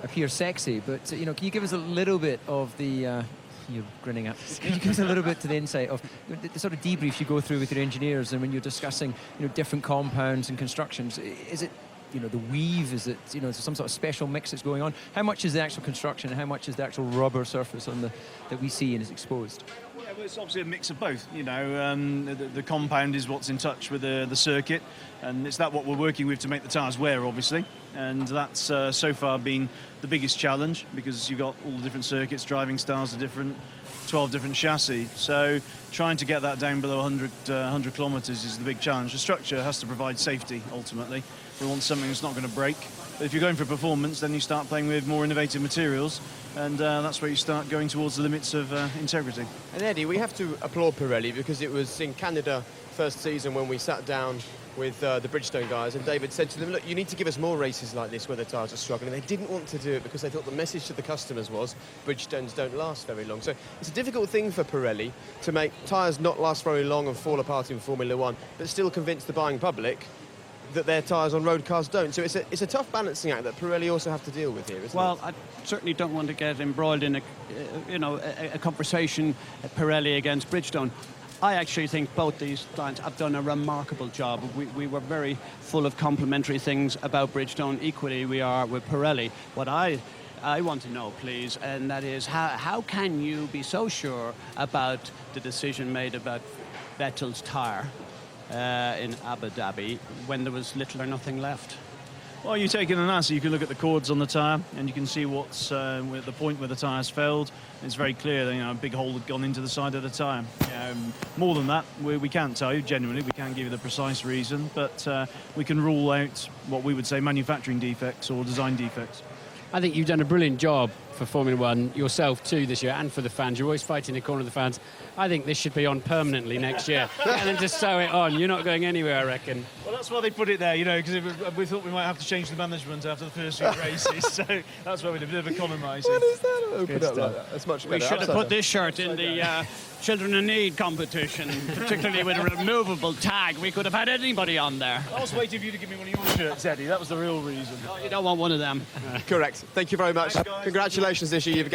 appear sexy, but you know, can you give us a little bit of the you're grinning at. Can you give us a little bit to the insight of the sort of debriefs you go through with your engineers, and when you're discussing, you know, different compounds and constructions? Is it, you know, the weave? Is it, you know, some sort of special mix that's going on? How much is the actual construction, and how much is the actual rubber surface on that we see and is exposed? Yeah, well, it's obviously a mix of both. You know, the compound is what's in touch with the circuit, and it's that what we're working with to make the tyres wear, obviously. And that's so far been the biggest challenge, because you've got all the different circuits, driving styles are different, 12 different chassis. So trying to get that down below 100 kilometres is the big challenge. The structure has to provide safety, ultimately. We want something that's not going to break. But if you're going for performance, then you start playing with more innovative materials, and that's where you start going towards the limits of integrity. And Eddie, we have to applaud Pirelli, because it was in Canada first season when we sat down with the Bridgestone guys, and David said to them, look, you need to give us more races like this where the tyres are struggling. They didn't want to do it because they thought the message to the customers was Bridgestones don't last very long. So it's a difficult thing for Pirelli to make tyres not last very long and fall apart in Formula One, but still convince the buying public that their tyres on road cars don't. So it's a tough balancing act that Pirelli also have to deal with here, isn't it? Well, I certainly don't want to get embroiled in a conversation, Pirelli against Bridgestone. I actually think both these clients have done a remarkable job. We were very full of complimentary things about Bridgestone. Equally, we are with Pirelli. What I want to know, please, and that is how can you be so sure about the decision made about Vettel's tyre in Abu Dhabi when there was little or nothing left? Well, you take in an answer, you can look at the cords on the tyre, and you can see what's at the point where the tyre's failed. It's very clear that, you know, a big hole had gone into the side of the tyre. More than that, we can't tell you, genuinely. We can't give you the precise reason, but we can rule out what we would say manufacturing defects or design defects. I think you've done a brilliant job for Formula One yourself too this year, and for the fans. You're always fighting the corner of the fans. I think this should be on permanently next year. And then just sew it on. You're not going anywhere, I reckon. Well, that's why they put it there, you know, because we thought we might have to change the management after the first few races. So that's why we did a bit of economising. What is that? Open up like that. That's much better. We should have put this shirt in the Children in Need competition, particularly with a removable tag. We could have had anybody on there. I was waiting for you to give me one of your shirts, Eddie. That was the real reason. No, you don't want one of them. Correct. Thank you very much. Thanks, guys. Congratulations this year. You've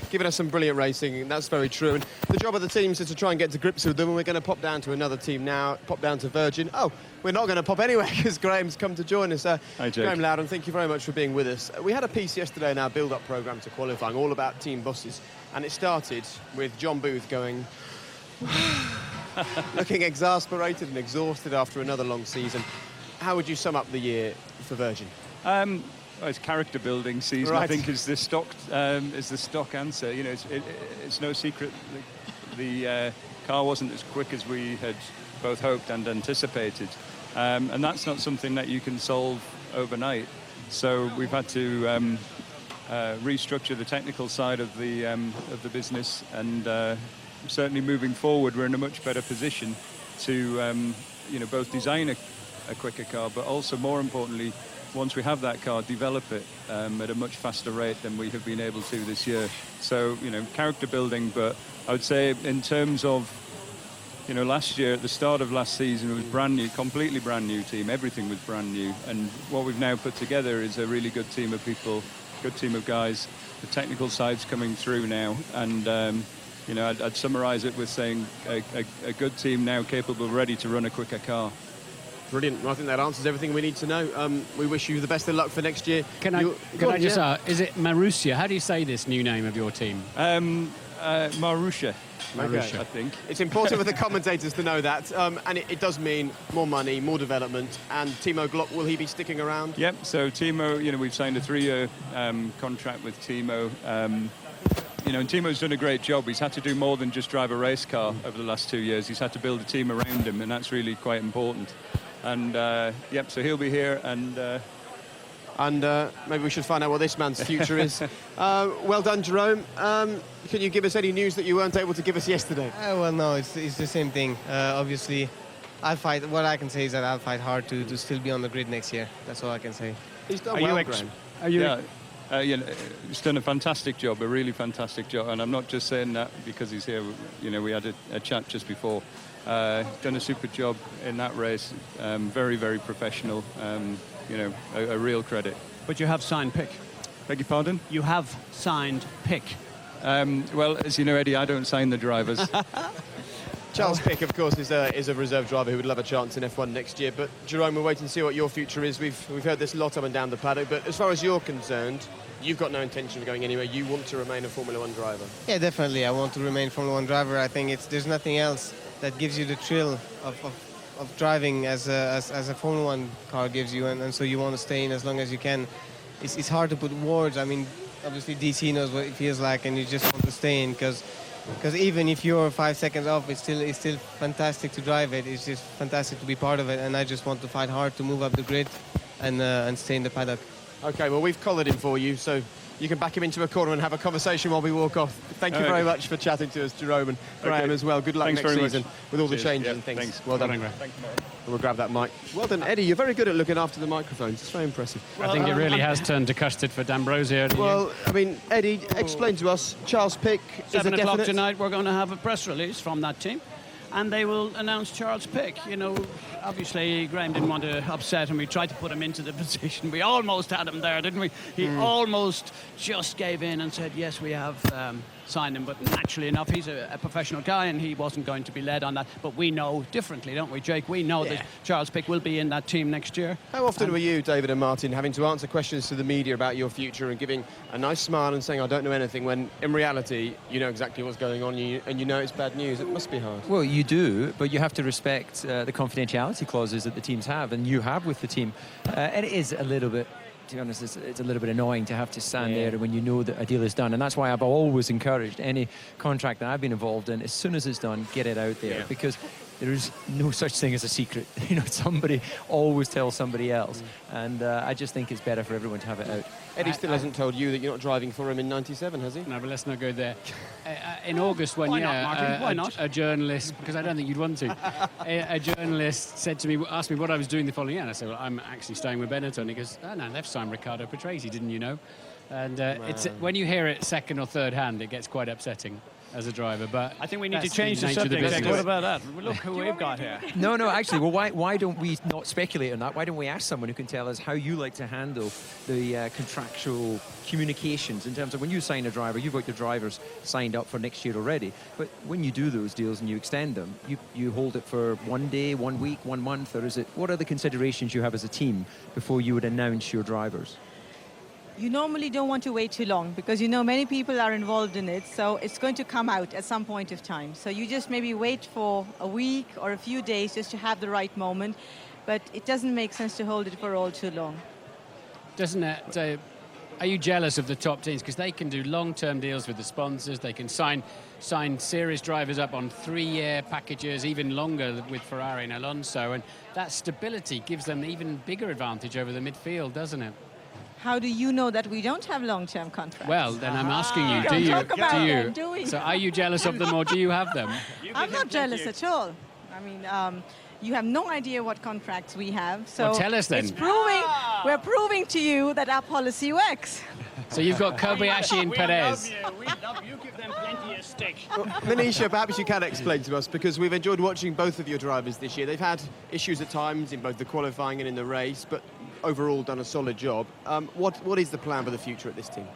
given us some brilliant racing, and that's very true. And the job of the teams is to try and get to grips with them, and we're going to pop down to another team now, pop down to Virgin. Oh, we're not going to pop anywhere because Graham's come to join us. Hi, Jake. Graham Loudon, thank you very much for being with us. We had a piece yesterday in our build-up programme to qualifying all about team buses, and it started with John Booth going... looking exasperated and exhausted after another long season. How would you sum up the year for Virgin? Well, it's character building season. Right. I think is the stock answer. You know, it's no secret the car wasn't as quick as we had both hoped and anticipated, and that's not something that you can solve overnight. So we've had to restructure the technical side of the business, and certainly moving forward, we're in a much better position to, both design a quicker car, but also more importantly, to deliver a quicker car. And that's something that we can solve overnight. So we've had to restructure the technical side of the business, and certainly moving forward, we're in a much better position to, both design a quicker car, but also more importantly, to, deliver a quicker car. And that's something that we can solve overnight. So we've had to restructure the technical side of the business, and certainly moving forward, we're in a much better position to, once we have that car, develop it at a much faster rate than we have been able to this year. So, you know, character building, but I would say in terms of, you know, last year, at the start of last season, it was brand new, completely brand new team. Everything was brand new. And what we've now put together is a really good team of people, good team of guys. The technical side's coming through now. And, you know, I'd summarize it with saying a good team now capable, ready to run a quicker car. Brilliant. Well, I think that answers everything we need to know. We wish you the best of luck for next year. Can I just ask, is it Marussia? How do you say this new name of your team? Marussia. Okay. I think. It's important for the commentators to know that, and it does mean more money, more development, and Timo Glock, will he be sticking around? Yep, so Timo, you know, we've signed a 3-year contract with Timo. You know, and Timo's done a great job. He's had to do more than just drive a race car over the last 2 years. He's had to build a team around him, and that's really quite important. And, yep, so he'll be here, and maybe we should find out what this man's future is. Well done, Jerome. Can you give us any news that you weren't able to give us yesterday? Well, no, it's the same thing. Obviously, what I can say is that I'll fight hard to still be on the grid next year. That's all I can say. He's done well, Graham. Yeah, you know, he's done a fantastic job, a really fantastic job. And I'm not just saying that because he's here. You know, we had a chat just before. Done a super job in that race. Very, very professional. You know, a real credit. But you have signed Pick. Beg your pardon? You have signed Pick. Well, as you know, Eddie, I don't sign the drivers. Charles Pick, of course, is a reserve driver who would love a chance in F1 next year. But Jerome, we'll wait and see what your future is. We've heard this a lot up and down the paddock. But as far as you're concerned, you've got no intention of going anywhere. You want to remain a Formula One driver. Yeah, definitely. I want to remain Formula One driver. I think there's nothing else that gives you the thrill of driving as a Formula One car gives you, and so you want to stay in as long as you can. It's hard to put words. I mean, obviously DC knows what it feels like, and you just want to stay in because even if you're 5 seconds off, it's still fantastic to drive it. It's just fantastic to be part of it, and I just want to fight hard to move up the grid and stay in the paddock. Okay, well, we've collared him for you, so you can back him into a corner and have a conversation while we walk off. Thank you very much for chatting to us, Jerome, and Graham as well. Good luck next season with all the changes and things. Thanks. Well done, Graham. We'll grab that mic. Well done, Eddie. You're very good at looking after the microphones. It's very impressive. I think it really has turned to custard for D'Ambrosio. Well, I mean, Eddie, explain to us. Charles Pick is a 7 o'clock definite. tonight, we're going to have a press release from that team, and they will announce Charles Pick. You know, obviously Graham didn't want to upset him. We tried to put him into the position. We almost had him there, didn't we? He almost just gave in and said, yes, we have signed him. But naturally enough, he's a professional guy, and he wasn't going to be led on that. But we know differently, don't we, Jake? We know that Charles Pick will be in that team next year. How often were you, David and Martin, having to answer questions to the media about your future and giving a nice smile and saying, I don't know anything, when in reality, you know exactly what's going on and you know it's bad news? It must be hard. Well, you do, but you have to respect the confidentiality clauses that the teams have, and you have with the team. And it is a little bit, to be honest, it's a little bit annoying to have to stand there when you know that a deal is done. And that's why I've always encouraged any contract that I've been involved in, as soon as it's done, get it out there. Because there is no such thing as a secret. You know, somebody always tells somebody else. And I just think it's better for everyone to have it out. Eddie still hasn't told you that you're not driving for him in '97, has he? No, but let's not go there. In August, when Why not, Martin? Why not? A journalist, because I don't think you'd want to, a journalist said to me, asked me what I was doing the following year, and I said, well, I'm actually staying with Benetton. And he goes, oh no, they've signed Riccardo Patrese, didn't you know? And it's when you hear it second or third hand, it gets quite upsetting as a driver. But I think we need to that's change the nature of subject. business. What about that? Look who we've got here. No, actually, well, why don't we not speculate on that? Why don't we ask someone who can tell us how you like to handle the contractual communications in terms of when you sign a driver, you've got your drivers signed up for next year already, but when you do those deals and you extend them, you hold it for 1 day, 1 week, 1 month, or is it, what are the considerations you have as a team before you would announce your drivers? You normally don't want to wait too long because you know many people are involved in it, so it's going to come out at some point of time. So you just maybe wait for a week or a few days just to have the right moment, but it doesn't make sense to hold it for all too long. Doesn't it? Are you jealous of the top teams? Because they can do long-term deals with the sponsors. They can sign series drivers up on 3-year packages, even longer with Ferrari and Alonso. And that stability gives them even bigger advantage over the midfield, doesn't it? How do you know that we don't have long-term contracts? Well, then I'm asking you, Don't do you? talk about Do them, you? do we? So are you jealous of them or do you have them? I'm not jealous at all. I mean, You have no idea what contracts we have. So Well, tell us then. we're proving to you that our policy works. So you've got Kobayashi and Perez. We love you. Give them plenty of stick. Manisha, perhaps you can explain to us, because we've enjoyed watching both of your drivers this year. They've had issues at times in both the qualifying and in the race, but overall done a solid job. What is the plan for the future at this team?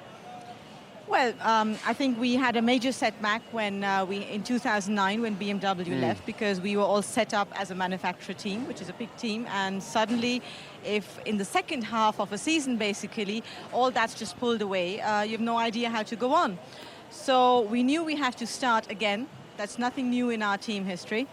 Well, I think we had a major setback when in 2009 when BMW left, because we were all set up as a manufacturer team, which is a big team, and suddenly, if in the second half of a season, basically, all that's just pulled away, you have no idea how to go on. So we knew we had to start again. That's nothing new in our team history.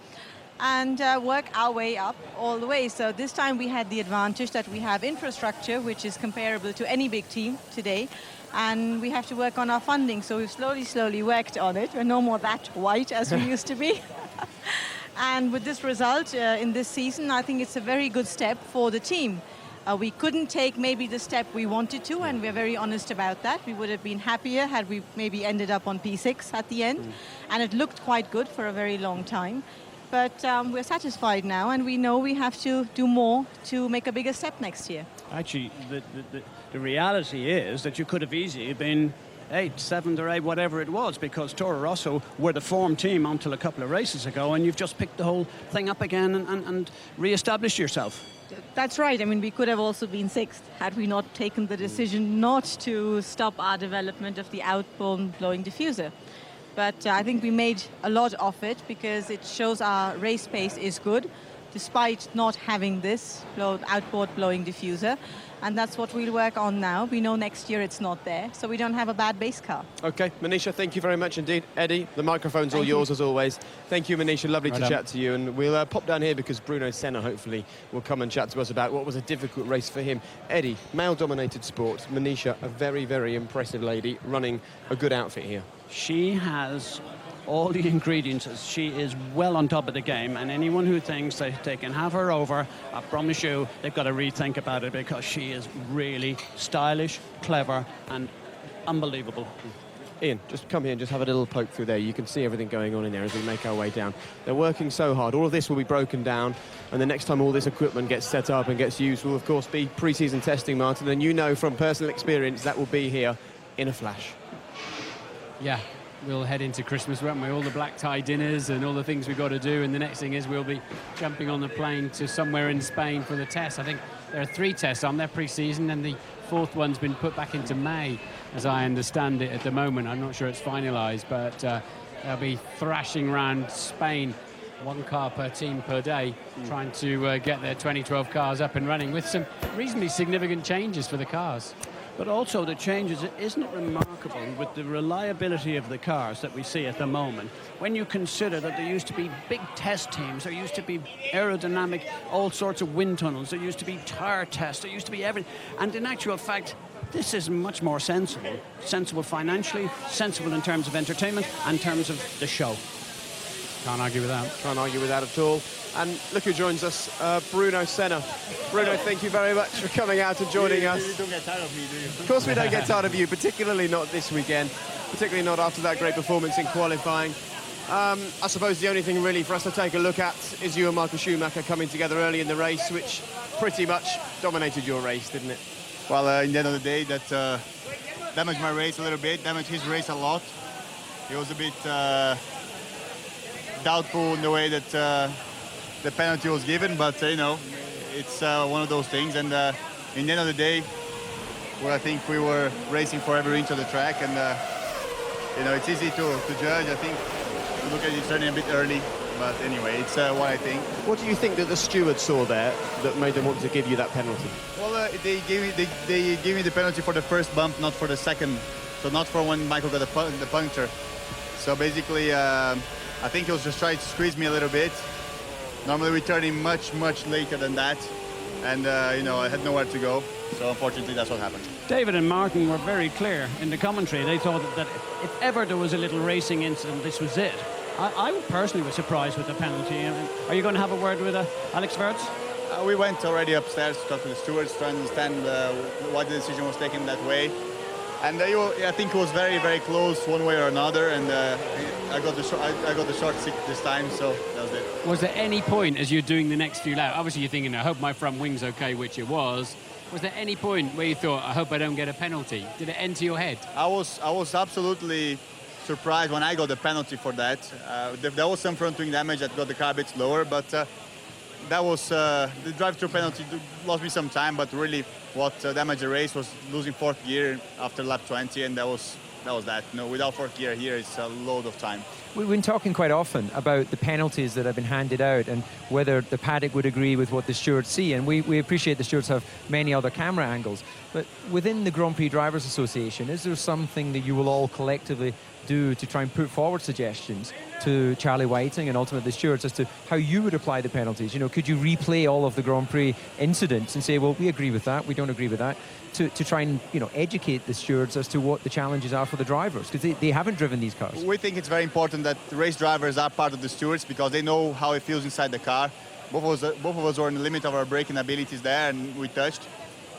And work our way up all the way. So this time we had the advantage that we have infrastructure, which is comparable to any big team today. And we have to work on our funding. So we've slowly worked on it. We're no more that white as we used to be. And with this result in this season, I think it's a very good step for the team. We couldn't take maybe the step we wanted to, and we're very honest about that. We would have been happier had we maybe ended up on P6 at the end. And it looked quite good for a very long time. But we're satisfied now, and we know we have to do more to make a bigger step next year. Actually, the reality is that you could have easily been 8th, 7th or 8th, whatever it was, because Toro Rosso were the form team until a couple of races ago, and you've just picked the whole thing up again and re-established yourself. That's right. I mean, we could have also been 6th had we not taken the decision not to stop our development of the outboard blowing diffuser. But I think we made a lot of it, because it shows our race pace is good, despite not having this outboard blowing diffuser. And that's what we'll work on now. We know next year it's not there, so we don't have a bad base car. Okay, Manisha, thank you very much indeed. Eddie, the microphone's all yours as always. Thank you, Manisha. Lovely to chat to you. And we'll pop down here because Bruno Senna hopefully will come and chat to us about what was a difficult race for him. Eddie, male-dominated sport. Manisha, a very, very impressive lady running a good outfit here. She has all the ingredients. She is well on top of the game, and anyone who thinks that they can have her over, I promise you, they've got to rethink about it, because she is really stylish, clever, and unbelievable. Ian, just come here and just have a little poke through there. You can see everything going on in there as we make our way down. They're working so hard. All of this will be broken down, and the next time all this equipment gets set up and gets used will, of course, be pre-season testing, Martin, and you know from personal experience that will be here in a flash. Yeah, we'll head into Christmas, won't we? All the black tie dinners and all the things we've got to do. And the next thing is we'll be jumping on the plane to somewhere in Spain for the test. I think there are 3 tests on there pre-season, and the 4th one's been put back into May, as I understand it at the moment. I'm not sure it's finalised, but they'll be thrashing around Spain, 1 car per team per day, trying to get their 2012 cars up and running with some reasonably significant changes for the cars. But also the changes, isn't it remarkable with the reliability of the cars that we see at the moment? When you consider that there used to be big test teams, there used to be aerodynamic, all sorts of wind tunnels, there used to be tire tests, there used to be everything. And in actual fact, this is much more sensible. Sensible financially, sensible in terms of entertainment, and in terms of the show. Can't argue with that. Can't argue with that at all. And look who joins us, Bruno Senna. Bruno, thank you very much for coming out and joining us. You don't get tired of me, do you? Of course we don't get tired of you, particularly not this weekend, particularly not after that great performance in qualifying. I suppose the only thing really for us to take a look at is you and Michael Schumacher coming together early in the race, which pretty much dominated your race, didn't it? Well, in the end of the day, that damaged my race a little bit, damaged his race a lot. He was a bit doubtful in the way that the penalty was given, but you know, it's one of those things. And in the end of the day, where I think we were racing for every inch of the track, and you know, it's easy to judge. I think to look at it turning a bit early, but anyway, it's what I think. What do you think that the steward saw there that made them want to give you that penalty? Well, they gave me the penalty for the first bump, not for the second. So not for when Michael got the puncture. So basically, I think he was just trying to squeeze me a little bit. Normally we turn in much later than that, and you know, I had nowhere to go. So unfortunately, that's what happened. David and Martin were very clear in the commentary. They thought that if ever there was a little racing incident, this was it. I personally was surprised with the penalty. Are you going to have a word with Alex Wirtz? We went already upstairs to talk to the stewards to understand why the decision was taken that way. And I think it was very, very close one way or another, and I got the short stick this time, so that was it. Was there any point as you're doing the next few laps, obviously you're thinking, I hope my front wing's okay, which it was there any point where you thought, I hope I don't get a penalty? Did it enter your head? I was absolutely surprised when I got the penalty for that. There was some front wing damage that got the car a bit slower, but that was the drive-through penalty lost me some time, but really what damaged the race was losing fourth gear after lap 20, and that was that. No, without fourth gear here, it's a load of time. We've been talking quite often about the penalties that have been handed out and whether the paddock would agree with what the stewards see, and we appreciate the stewards have many other camera angles, but within the Grand Prix Drivers Association, is there something that you will all collectively do to try and put forward suggestions to Charlie Whiting and ultimately the stewards as to how you would apply the penalties? You know, could you replay all of the Grand Prix incidents and say, well, we agree with that, we don't agree with that, to try and, you know, educate the stewards as to what the challenges are for the drivers, because they haven't driven these cars. We think it's very important that the race drivers are part of the stewards because they know how it feels inside the car. Both of us were in the limit of our braking abilities there, and we touched.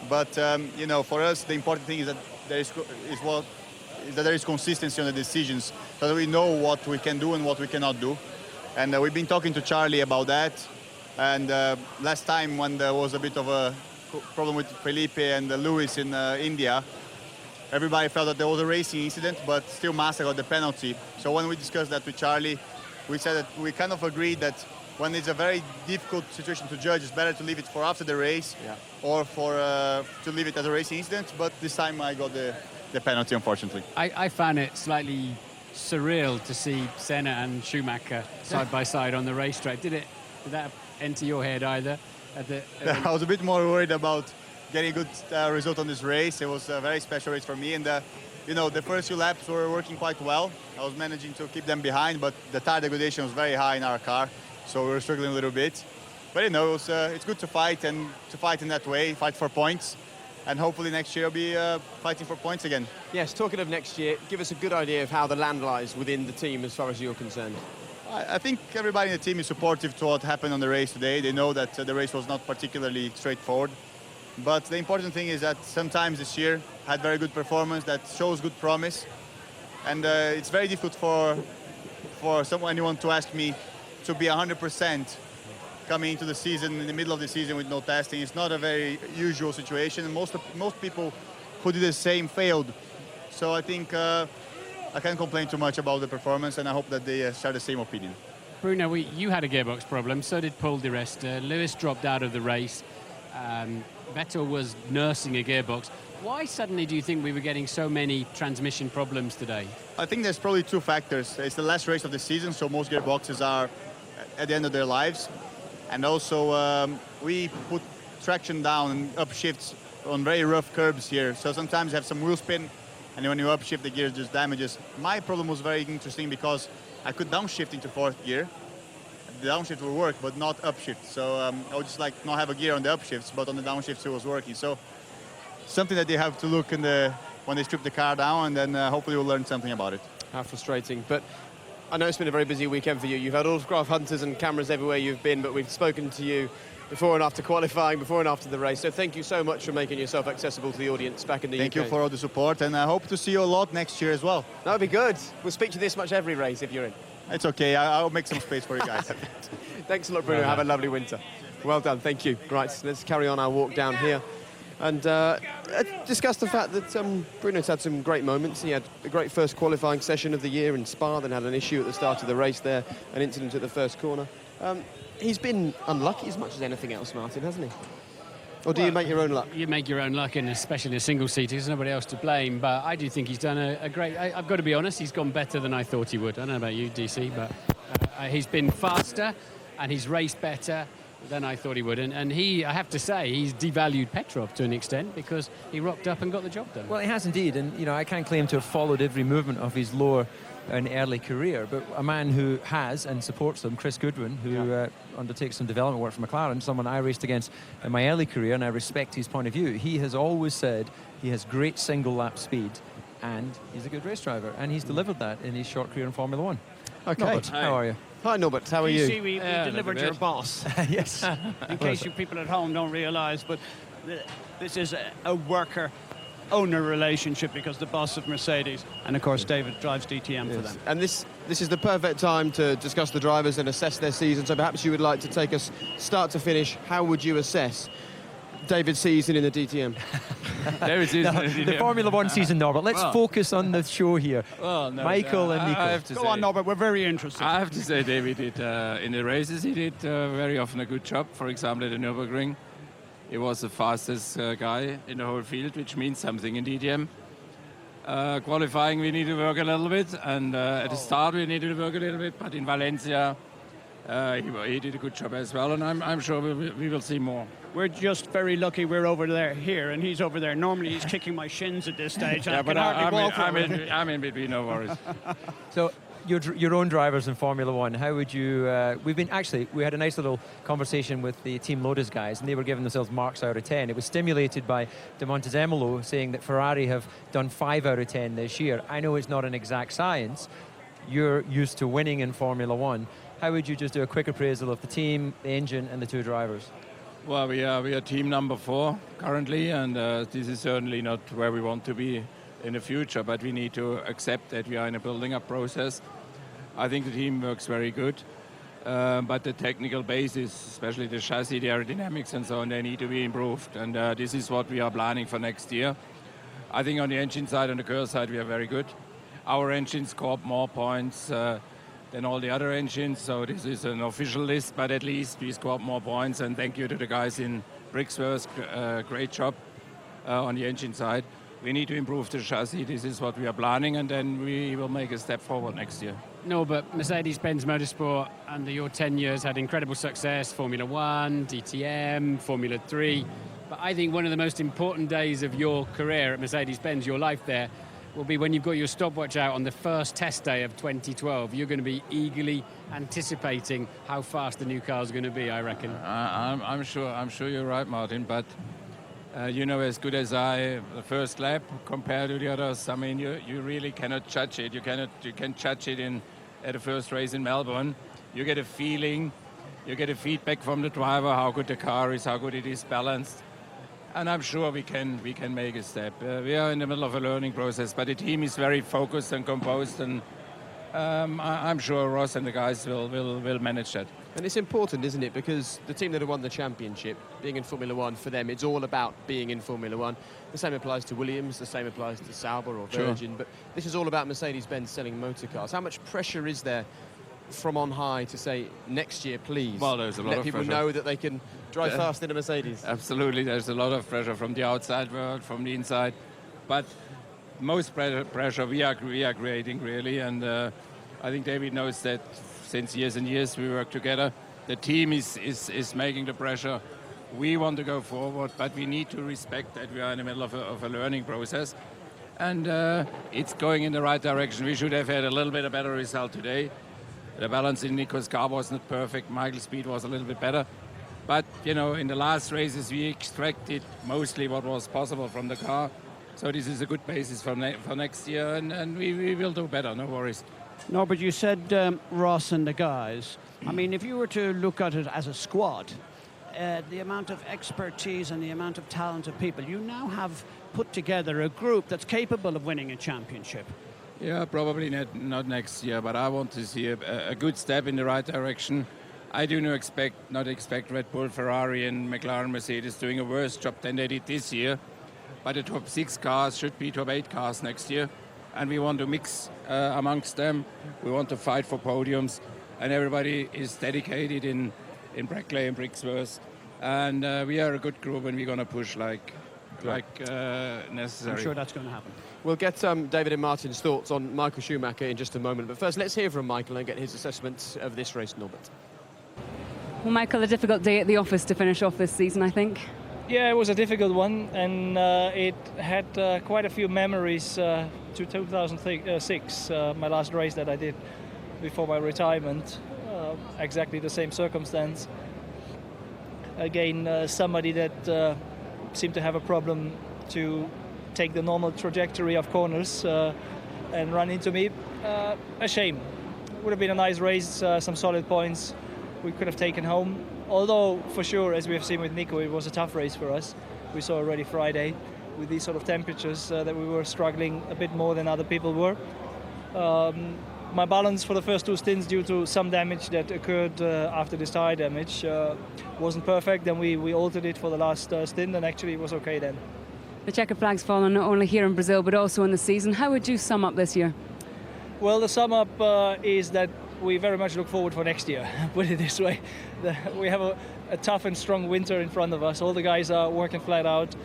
But you know, for us, the important thing is that there is consistency on the decisions, so that we know what we can do and what we cannot do. And we've been talking to Charlie about that. And last time when there was a bit of a problem with Felipe and Lewis in India, everybody felt that there was a racing incident, but still Massa got the penalty. So when we discussed that with Charlie, we said that we kind of agreed that when it's a very difficult situation to judge, it's better to leave it for after the race, or to leave it as a racing incident. But this time I got the penalty, unfortunately. I found it slightly surreal to see Senna and Schumacher side by side on the racetrack. Did that enter your head either? I was a bit more worried about getting a good result on this race. It was a very special race for me, and you know, the first few laps were working quite well. I was managing to keep them behind, but the tire degradation was very high in our car, so we were struggling a little bit. But you know, it's good to fight, and to fight in that way, fight for points, and hopefully next year I'll be fighting for points again. Yes, talking of next year, give us a good idea of how the land lies within the team as far as you're concerned. I think everybody in the team is supportive to what happened on the race today. They know that the race was not particularly straightforward. But the important thing is that sometimes this year had very good performance that shows good promise. And it's very difficult for anyone to ask me to be 100% coming into the season, in the middle of the season with no testing. It's not a very usual situation. And most people who did the same failed. So I think I can't complain too much about the performance, and I hope that they share the same opinion. Bruno, you had a gearbox problem, so did Paul di Resta. Lewis dropped out of the race. Vettel was nursing a gearbox. Why suddenly do you think we were getting so many transmission problems today? I think there's probably two factors. It's the last race of the season, so most gearboxes are at the end of their lives. And also, we put traction down and upshifts on very rough curbs here. So sometimes you have some wheel spin, and when you upshift, the gear just damages. My problem was very interesting because I could downshift into fourth gear. The downshift will work, but not upshift. So I would just like not have a gear on the upshifts, but on the downshifts it was working. So something that they have to look in when they strip the car down, and then hopefully we'll learn something about it. How frustrating. But I know it's been a very busy weekend for you. You've had autograph hunters and cameras everywhere you've been, but we've spoken to you before and after qualifying, before and after the race. So thank you so much for making yourself accessible to the audience back in the UK. Thank you for all the support, and I hope to see you a lot next year as well. That would be good. We'll speak to you this much every race if you're in. It's okay. I'll make some space for you guys. Thanks a lot, Bruno. Have a lovely winter. Well done. Thank you. Right, let's carry on our walk down here and discuss the fact that Bruno's had some great moments. He had a great first qualifying session of the year in Spa, then had an issue at the start of the race there, an incident at the first corner. He's been unlucky as much as anything else, Martin, hasn't he? Or do you make your own luck? You make your own luck, and especially in a single-seater, there's nobody else to blame. But I do think he's done a great... I've got to be honest, he's gone better than I thought he would. I don't know about you, DC, but he's been faster and he's raced better than I thought he would. And he, I have to say, he's devalued Petrov to an extent because he rocked up and got the job done. Well, he has indeed. And, you know, I can't claim to have followed every movement of his lower and early career, but a man who has and supports them, Chris Goodwin, who undertakes some development work for McLaren, someone I raced against in my early career, and I respect his point of view. He has always said he has great single lap speed and he's a good race driver, and he's delivered that in his short career in Formula One. Okay. Norbert, how are you? Hi, Norbert. How are you? You see, we delivered your boss. Yes. In case you people at home don't realise, but this is a worker owner relationship because the boss of Mercedes, and of course David drives DTM for them. And this is the perfect time to discuss the drivers and assess their season. So perhaps you would like to take us start to finish. How would you assess David's season in the DTM? David's season in the DTM. The Formula One season, Norbert. Let's focus on the show here. Well, no, Michael and Nico. I have to Go say, on, Norbert, we're very interested. I have to say, David did in the races. He did very often a good job. For example, at the Nürburgring, he was the fastest guy in the whole field, which means something in DTM. Qualifying, we need to work a little bit, and at the start we needed to work a little bit. But in Valencia, he did a good job as well, and I'm sure we will see more. We're just very lucky we're over there here, and he's over there. Normally he's kicking my shins at this stage. Yeah, I but can hardly go for it. I'm in between, no worries. So your own drivers in Formula One, how would you... we had a nice little conversation with the Team Lotus guys, and they were giving themselves marks out of 10. It was stimulated by De Montezemolo saying that Ferrari have done 5 out of 10 this year. I know it's not an exact science. You're used to winning in Formula One. How would you just do a quick appraisal of the team, the engine, and the 2 drivers? Well, we are team number 4 currently, and this is certainly not where we want to be in the future, but we need to accept that we are in a building up process. I think the team works very good, but the technical basis, especially the chassis, the aerodynamics and so on, they need to be improved, and this is what we are planning for next year. I think on the engine side, on the Kerr side, we are very good. Our engine scored more points than all the other engines, so this is an official list, but at least we scored more points, and thank you to the guys in Brixworth, great job on the engine side. We need to improve the chassis, this is what we are planning, and then we will make a step forward next year. No, but Mercedes-Benz Motorsport under your 10 years had incredible success, Formula 1, DTM, Formula 3, but I think one of the most important days of your career at Mercedes-Benz, your life there, will be when you've got your stopwatch out on the first test day of 2012. You're going to be eagerly anticipating how fast the new car is going to be, I reckon. I'm sure you're right, Martin, but you know as good as I, the first lap compared to the others, I mean, you really cannot judge it. You can judge it at the first race in Melbourne. You get a feeling, you get a feedback from the driver, how good the car is, how good it is balanced. And I'm sure we can make a step. We are in the middle of a learning process, but the team is very focused and composed, and I'm sure Ross and the guys will manage that. And it's important, isn't it? Because the team that have won the championship, being in Formula One, for them, it's all about being in Formula One. The same applies to Williams, the same applies to Sauber or Virgin, but this is all about Mercedes-Benz selling motor cars. How much pressure is there from on high to say, next year, please, well, there's a lot let of people pressure. know that they can drive fast in a Mercedes? Absolutely, there's a lot of pressure from the outside world, from the inside, but most pressure we are creating, really, and I think David knows that since years and years we work together. The team is making the pressure. We want to go forward, but we need to respect that we are in the middle of a learning process, and it's going in the right direction. We should have had a little bit of better result today. The balance in Nico's car was not perfect. Michael's speed was a little bit better. But, you know, in the last races, we extracted mostly what was possible from the car. So this is a good basis for next year, and we will do better, no worries. No, but you said Ross and the guys. I mean, if you were to look at it as a squad, the amount of expertise and the amount of talented people, you now have put together a group that's capable of winning a championship. Yeah, probably not next year, but I want to see a good step in the right direction. I do not expect Red Bull, Ferrari and McLaren, Mercedes doing a worse job than they did this year. But the top 6 cars should be top 8 cars next year. And we want to mix amongst them. We want to fight for podiums. And everybody is dedicated in Brackley and Brixworth. And we are a good group, and we're going to push like necessary. I'm sure that's going to happen. We'll get David and Martin's thoughts on Michael Schumacher in just a moment. But first, let's hear from Michael and get his assessment of this race, Norbert. Well, Michael, a difficult day at the office to finish off this season, I think. Yeah, it was a difficult one, and it had quite a few memories to 2006, my last race that I did before my retirement. Exactly the same circumstance. Again, somebody that seemed to have a problem to take the normal trajectory of corners and run into me. A shame. Would have been a nice race, some solid points we could have taken home. Although, for sure, as we have seen with Nico, it was a tough race for us. We saw already Friday. with these sort of temperatures that we were struggling a bit more than other people were. My balance for the first 2 stints, due to some damage that occurred after this tire damage, wasn't perfect. Then we altered it for the last stint, and actually it was okay then. The checkered flag's fallen not only here in Brazil but also in the season. How would you sum up this year? Well, the sum up is that we very much look forward for next year, put it this way. We have a tough and strong winter in front of us. All the guys are working flat out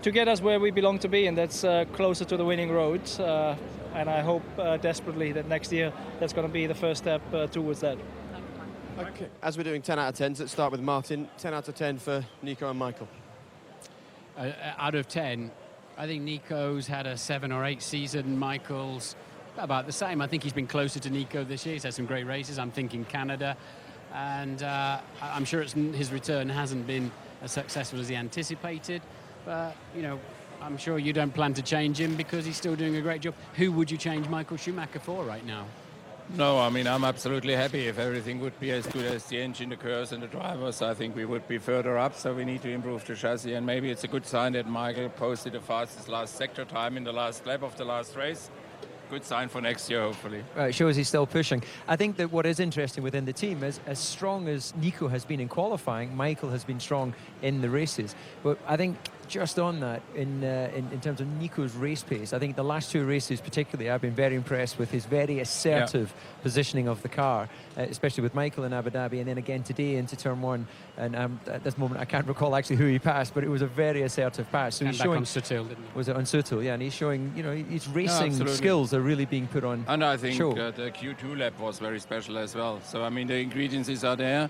to get us where we belong to be, and that's closer to the winning road. And I hope desperately that next year that's going to be the first step towards that. Okay. As we're doing 10 out of 10s, let's start with Martin. 10 out of 10 for Nico and Michael. Out of 10, I think Nico's had a 7 or 8 season. Michael's about the same. I think he's been closer to Nico this year. He's had some great races. I'm thinking Canada. And I'm sure his return hasn't been as successful as he anticipated. But, you know, I'm sure you don't plan to change him because he's still doing a great job. Who would you change Michael Schumacher for right now? No, I mean, I'm absolutely happy. If everything would be as good as the engine, the curves and the drivers, I think we would be further up, so we need to improve the chassis. And maybe it's a good sign that Michael posted the fastest last sector time in the last lap of the last race. Good sign for next year, hopefully. It shows he's still pushing. I think that what is interesting within the team is, as strong as Nico has been in qualifying, Michael has been strong in the races. But I think just on that, in terms of Nico's race pace, I think the last 2 races particularly, I've been very impressed with his very assertive positioning of the car, especially with Michael in Abu Dhabi, and then again today into turn 1. And at this moment, I can't recall actually who he passed, but it was a very assertive pass. So Came he's back showing, on Sutil, didn't he? was it on Sutil? Yeah, and he's showing, you know, his racing skills are really being put on And I think show. the Q2 lap was very special as well. So, I mean, the ingredients are there.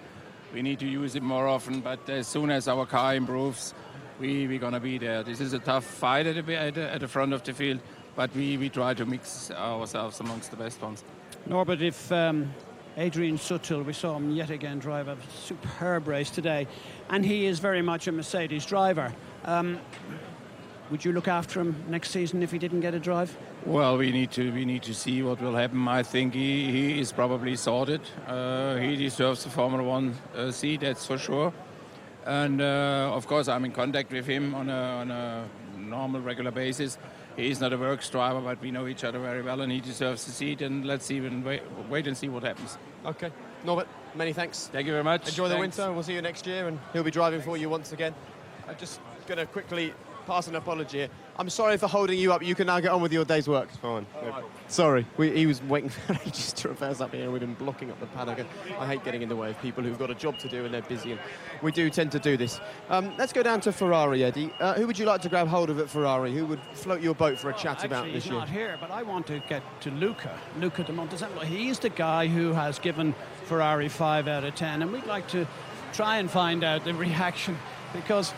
We need to use it more often, but as soon as our car improves, we're going to be there. This is a tough fight at the front of the field, but we try to mix ourselves amongst the best ones. Norbert, if Adrian Sutil, we saw him yet again drive a superb race today, and he is very much a Mercedes driver. Would you look after him next season if he didn't get a drive? Well, we need to see what will happen. I think he is probably sorted. He deserves the Formula One seat, that's for sure. And of course, I'm in contact with him on a normal, regular basis. He's not a works driver, but we know each other very well, and he deserves the seat. And let's see and wait and see what happens. Okay. Norbert, many thanks. Thank you very much. Enjoy the winter, and we'll see you next year, and he'll be driving for you once again. I'm just going to quickly pass an apology here. I'm sorry for holding you up. You can now get on with your day's work. Fine. No. Sorry. He was waiting for ages to reverse up here, and we've been blocking up the paddock. I hate getting in the way of people who've got a job to do and they're busy, and we do tend to do this. Let's go down to Ferrari, Eddie. Who would you like to grab hold of at Ferrari? Who would float your boat for a chat about this year? He's not here, but I want to get to Luca de Montezemolo. He's the guy who has given Ferrari 5 out of 10, and we'd like to try and find out the reaction, because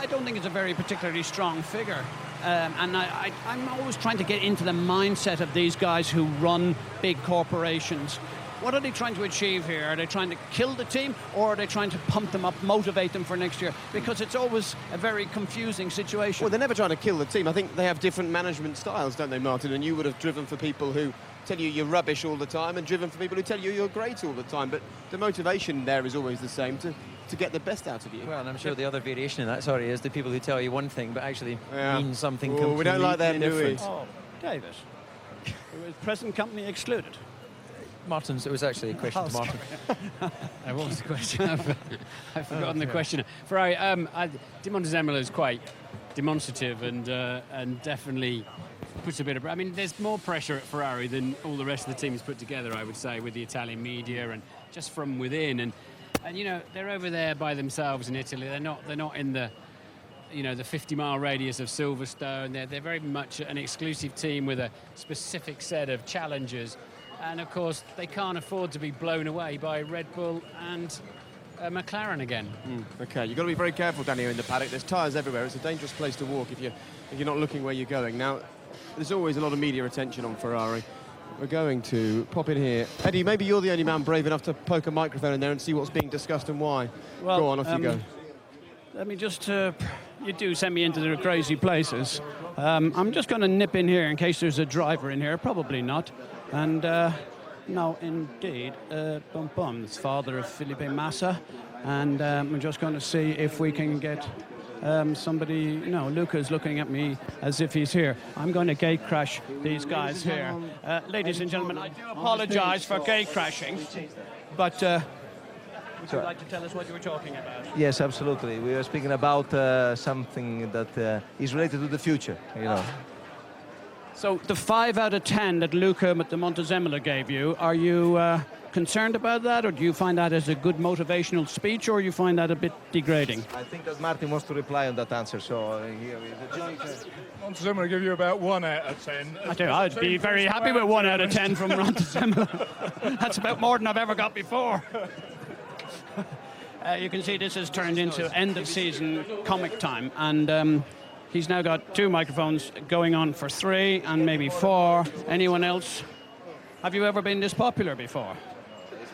I don't think it's a very particularly strong figure. And I'm always trying to get into the mindset of these guys who run big corporations. What are they trying to achieve here? Are they trying to kill the team, or are they trying to pump them up, motivate them for next year? Because it's always a very confusing situation. Well, they're never trying to kill the team. I think they have different management styles, don't they, Martin? And you would have driven for people who tell you you're rubbish all the time, and driven for people who tell you you're great all the time. But the motivation there is always the same, to get the best out of you. Well, and I'm sure the other variation in that, is the people who tell you one thing but actually mean something completely we don't like them, different. Oh, David. Present company excluded. Martin's, it was actually a question to Martin. What was the question? I've forgotten the question. Ferrari, De Montezemolo is quite demonstrative and definitely puts a bit of... I mean, there's more pressure at Ferrari than all the rest of the teams put together, I would say, with the Italian media and just from within. And you know, they're over there by themselves in Italy. They're not in the, you know, the 50-mile radius of Silverstone. They're very much an exclusive team with a specific set of challengers. And of course, they can't afford to be blown away by Red Bull and McLaren again. Okay, you've got to be very careful down here in the paddock. There's tyres everywhere. It's a dangerous place to walk if you're not looking where you're going. Now, there's always a lot of media attention on Ferrari. We're going to pop in here. Eddie, maybe you're the only man brave enough to poke a microphone in there and see what's being discussed and why. Well, go on, off you go. Let me just... you do send me into the crazy places. I'm just going to nip in here in case there's a driver in here. Probably not. And no, indeed, it's father of Felipe Massa. And we're just going to see if we can get Luca's looking at me as if he's here. I'm going to gate crash these guys here. Ladies and gentlemen, I do apologise for gate crashing, but would you like to tell us what you were talking about? Yes, absolutely. We were speaking about something that is related to the future, you know. So the 5 out of 10 that Luca at the Montezemolo gave you, are you concerned about that, or do you find that as a good motivational speech, or you find that a bit degrading? I think that Martin wants to reply on that answer, so Montezemolo give you about 1 out of 10. I'd be very happy with 1 out of 10 from Montezemolo. That's about more than I've ever got before. You can see this has turned into end-of-season comic time, and he's now got 2 microphones going on for 3 and maybe 4. Anyone else? Have you ever been this popular before?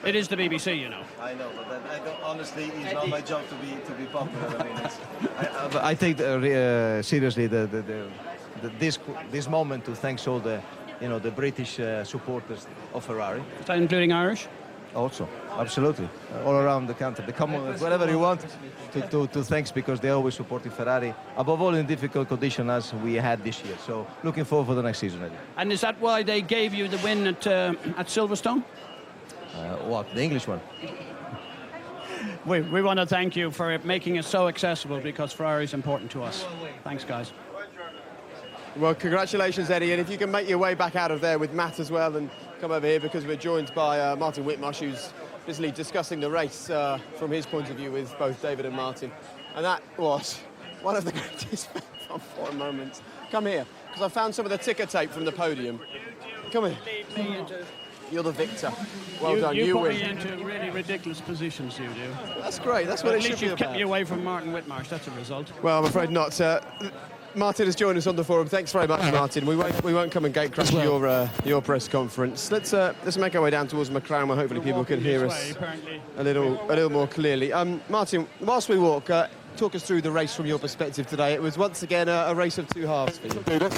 It is the BBC, you know. I know, but honestly, it's not my job to be popular. I mean, I take seriously this moment to thank all the British supporters of Ferrari. Is that including Irish? Also, absolutely, all around the country. The Commonwealth, whatever you want, to thanks, because they always supported Ferrari, above all in difficult conditions as we had this year. So looking forward for the next season. And is that why they gave you the win at Silverstone? What, the English one? We want to thank you for making it so accessible, because Ferrari is important to us. Thanks, guys. Well, congratulations, Eddie, and if you can make your way back out of there with Matt as well, and come over here, because we're joined by Martin Whitmarsh, who's busily discussing the race from his point of view with both David and Martin. And that was one of the greatest F1 moments. Come here, because I found some of the ticker tape from the podium. Come here. You're the victor. Well done, you put win. me into really ridiculous positions, you do. That's great, that's what it should be At least you've kept about. me away from Martin Whitmarsh, that's a result. Well, I'm afraid not. Martin has joined us on the forum. Thanks very much, Martin. We won't come and gate crash your press conference. Let's make our way down towards McLaren, where hopefully people can hear us a little more clearly. Martin, whilst we walk, talk us through the race from your perspective today. It was once again a race of 2 halves for you.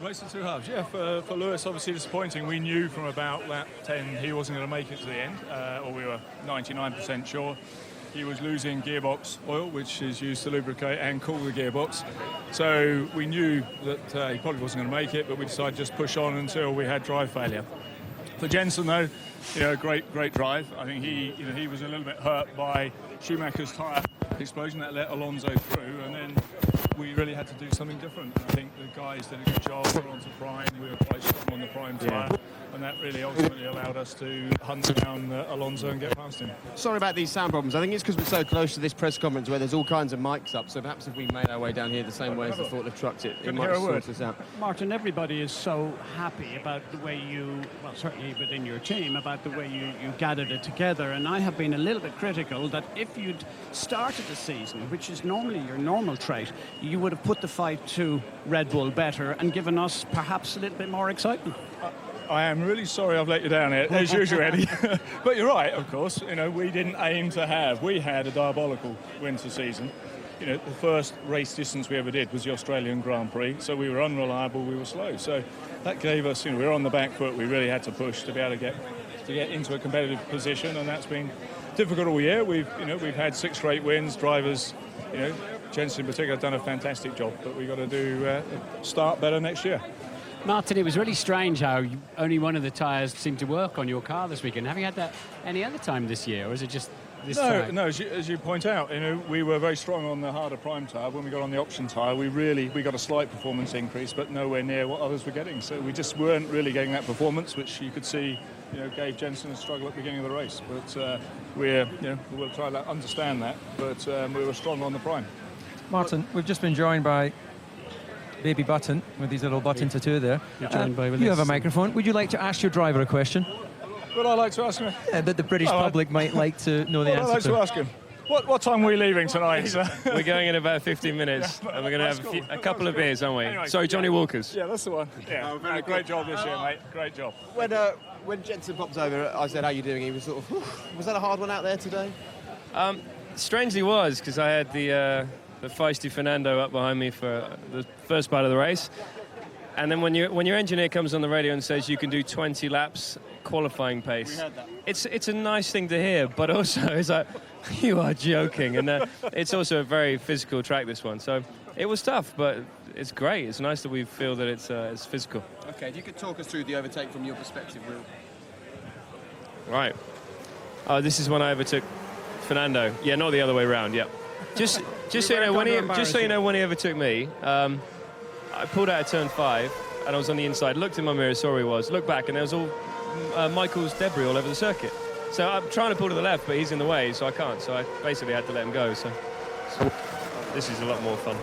Race of 2 halves. Yeah, for Lewis, obviously disappointing. We knew from about lap 10 he wasn't going to make it to the end, or we were 99% sure. He was losing gearbox oil, which is used to lubricate and cool the gearbox. So we knew that he probably wasn't going to make it, but we decided to just push on until we had drive failure. For Jenson, though, great drive. I think he was a little bit hurt by Schumacher's tyre explosion that let Alonso through, and then we really had to do something different. I think the guys did a good job. We're onto Prime. We were quite strong on the Prime tyre. And that really ultimately allowed us to hunt down Alonso and get past him. Sorry about these sound problems. I think it's because we're so close to this press conference where there's all kinds of mics up, so perhaps if we made our way down here the same way as the forklift trucked it might sort us out. Martin, everybody is so happy about the way you, well, certainly within your team, about the way you gathered it together, and I have been a little bit critical that if you'd started the season, which is normally your normal trait, you would have put the fight to Red Bull better and given us perhaps a little bit more excitement. I am really sorry I've let you down here, as usual, Eddie. But you're right, of course. We didn't aim to have. We had a diabolical winter season. The first race distance we ever did was the Australian Grand Prix, so we were unreliable, we were slow. So that gave us, we were on the back foot. We really had to push to be able to get into a competitive position, and that's been difficult all year. We've had 6 straight wins. Drivers, Jenson in particular, have done a fantastic job, but we've got to do start better next year. Martin, it was really strange how only one of the tyres seemed to work on your car this weekend. Have you had that any other time this year, or is it just this track? No, as you point out, we were very strong on the harder Prime tyre. When we got on the option tyre, we got a slight performance increase, but nowhere near what others were getting. So we just weren't really getting that performance, which you could see, gave Jenson a struggle at the beginning of the race. But we'll try to understand that. But we were strong on the Prime. Martin, we've just been joined by Baby Button with his little button tattoo there. You're joined by you have a microphone. Would you like to ask your driver a question? Would I like to ask him? That the British public might like to know the answer I'd like to ask him. What time are we leaving tonight? We're going in about 15 minutes, and we're going to have a couple of beers, aren't we? Anyway, Sorry, Johnny Walker's. Yeah, that's the one. Yeah, great job this year, mate. Great job. When Jenson popped over, I said, "How are you doing?" He was sort of, was that a hard one out there today? Strangely was, because I had the feisty Fernando up behind me for the first part of the race. And then when your engineer comes on the radio and says you can do 20 laps qualifying pace, We heard that. it's a nice thing to hear, but also it's like, you are joking. And it's also a very physical track, this one. So it was tough, but it's great. It's nice that we feel that it's physical. Okay, if you could talk us through the overtake from your perspective, Will. Right. Oh, this is when I overtook Fernando. Yeah, not the other way around. Yeah. Just so you know, when he overtook me, I pulled out of turn 5 and I was on the inside. Looked in my mirror, saw where he was. Looked back and there was all Michael's debris all over the circuit. So I'm trying to pull to the left, but he's in the way, so I can't. So I basically had to let him go. So this is a lot more fun.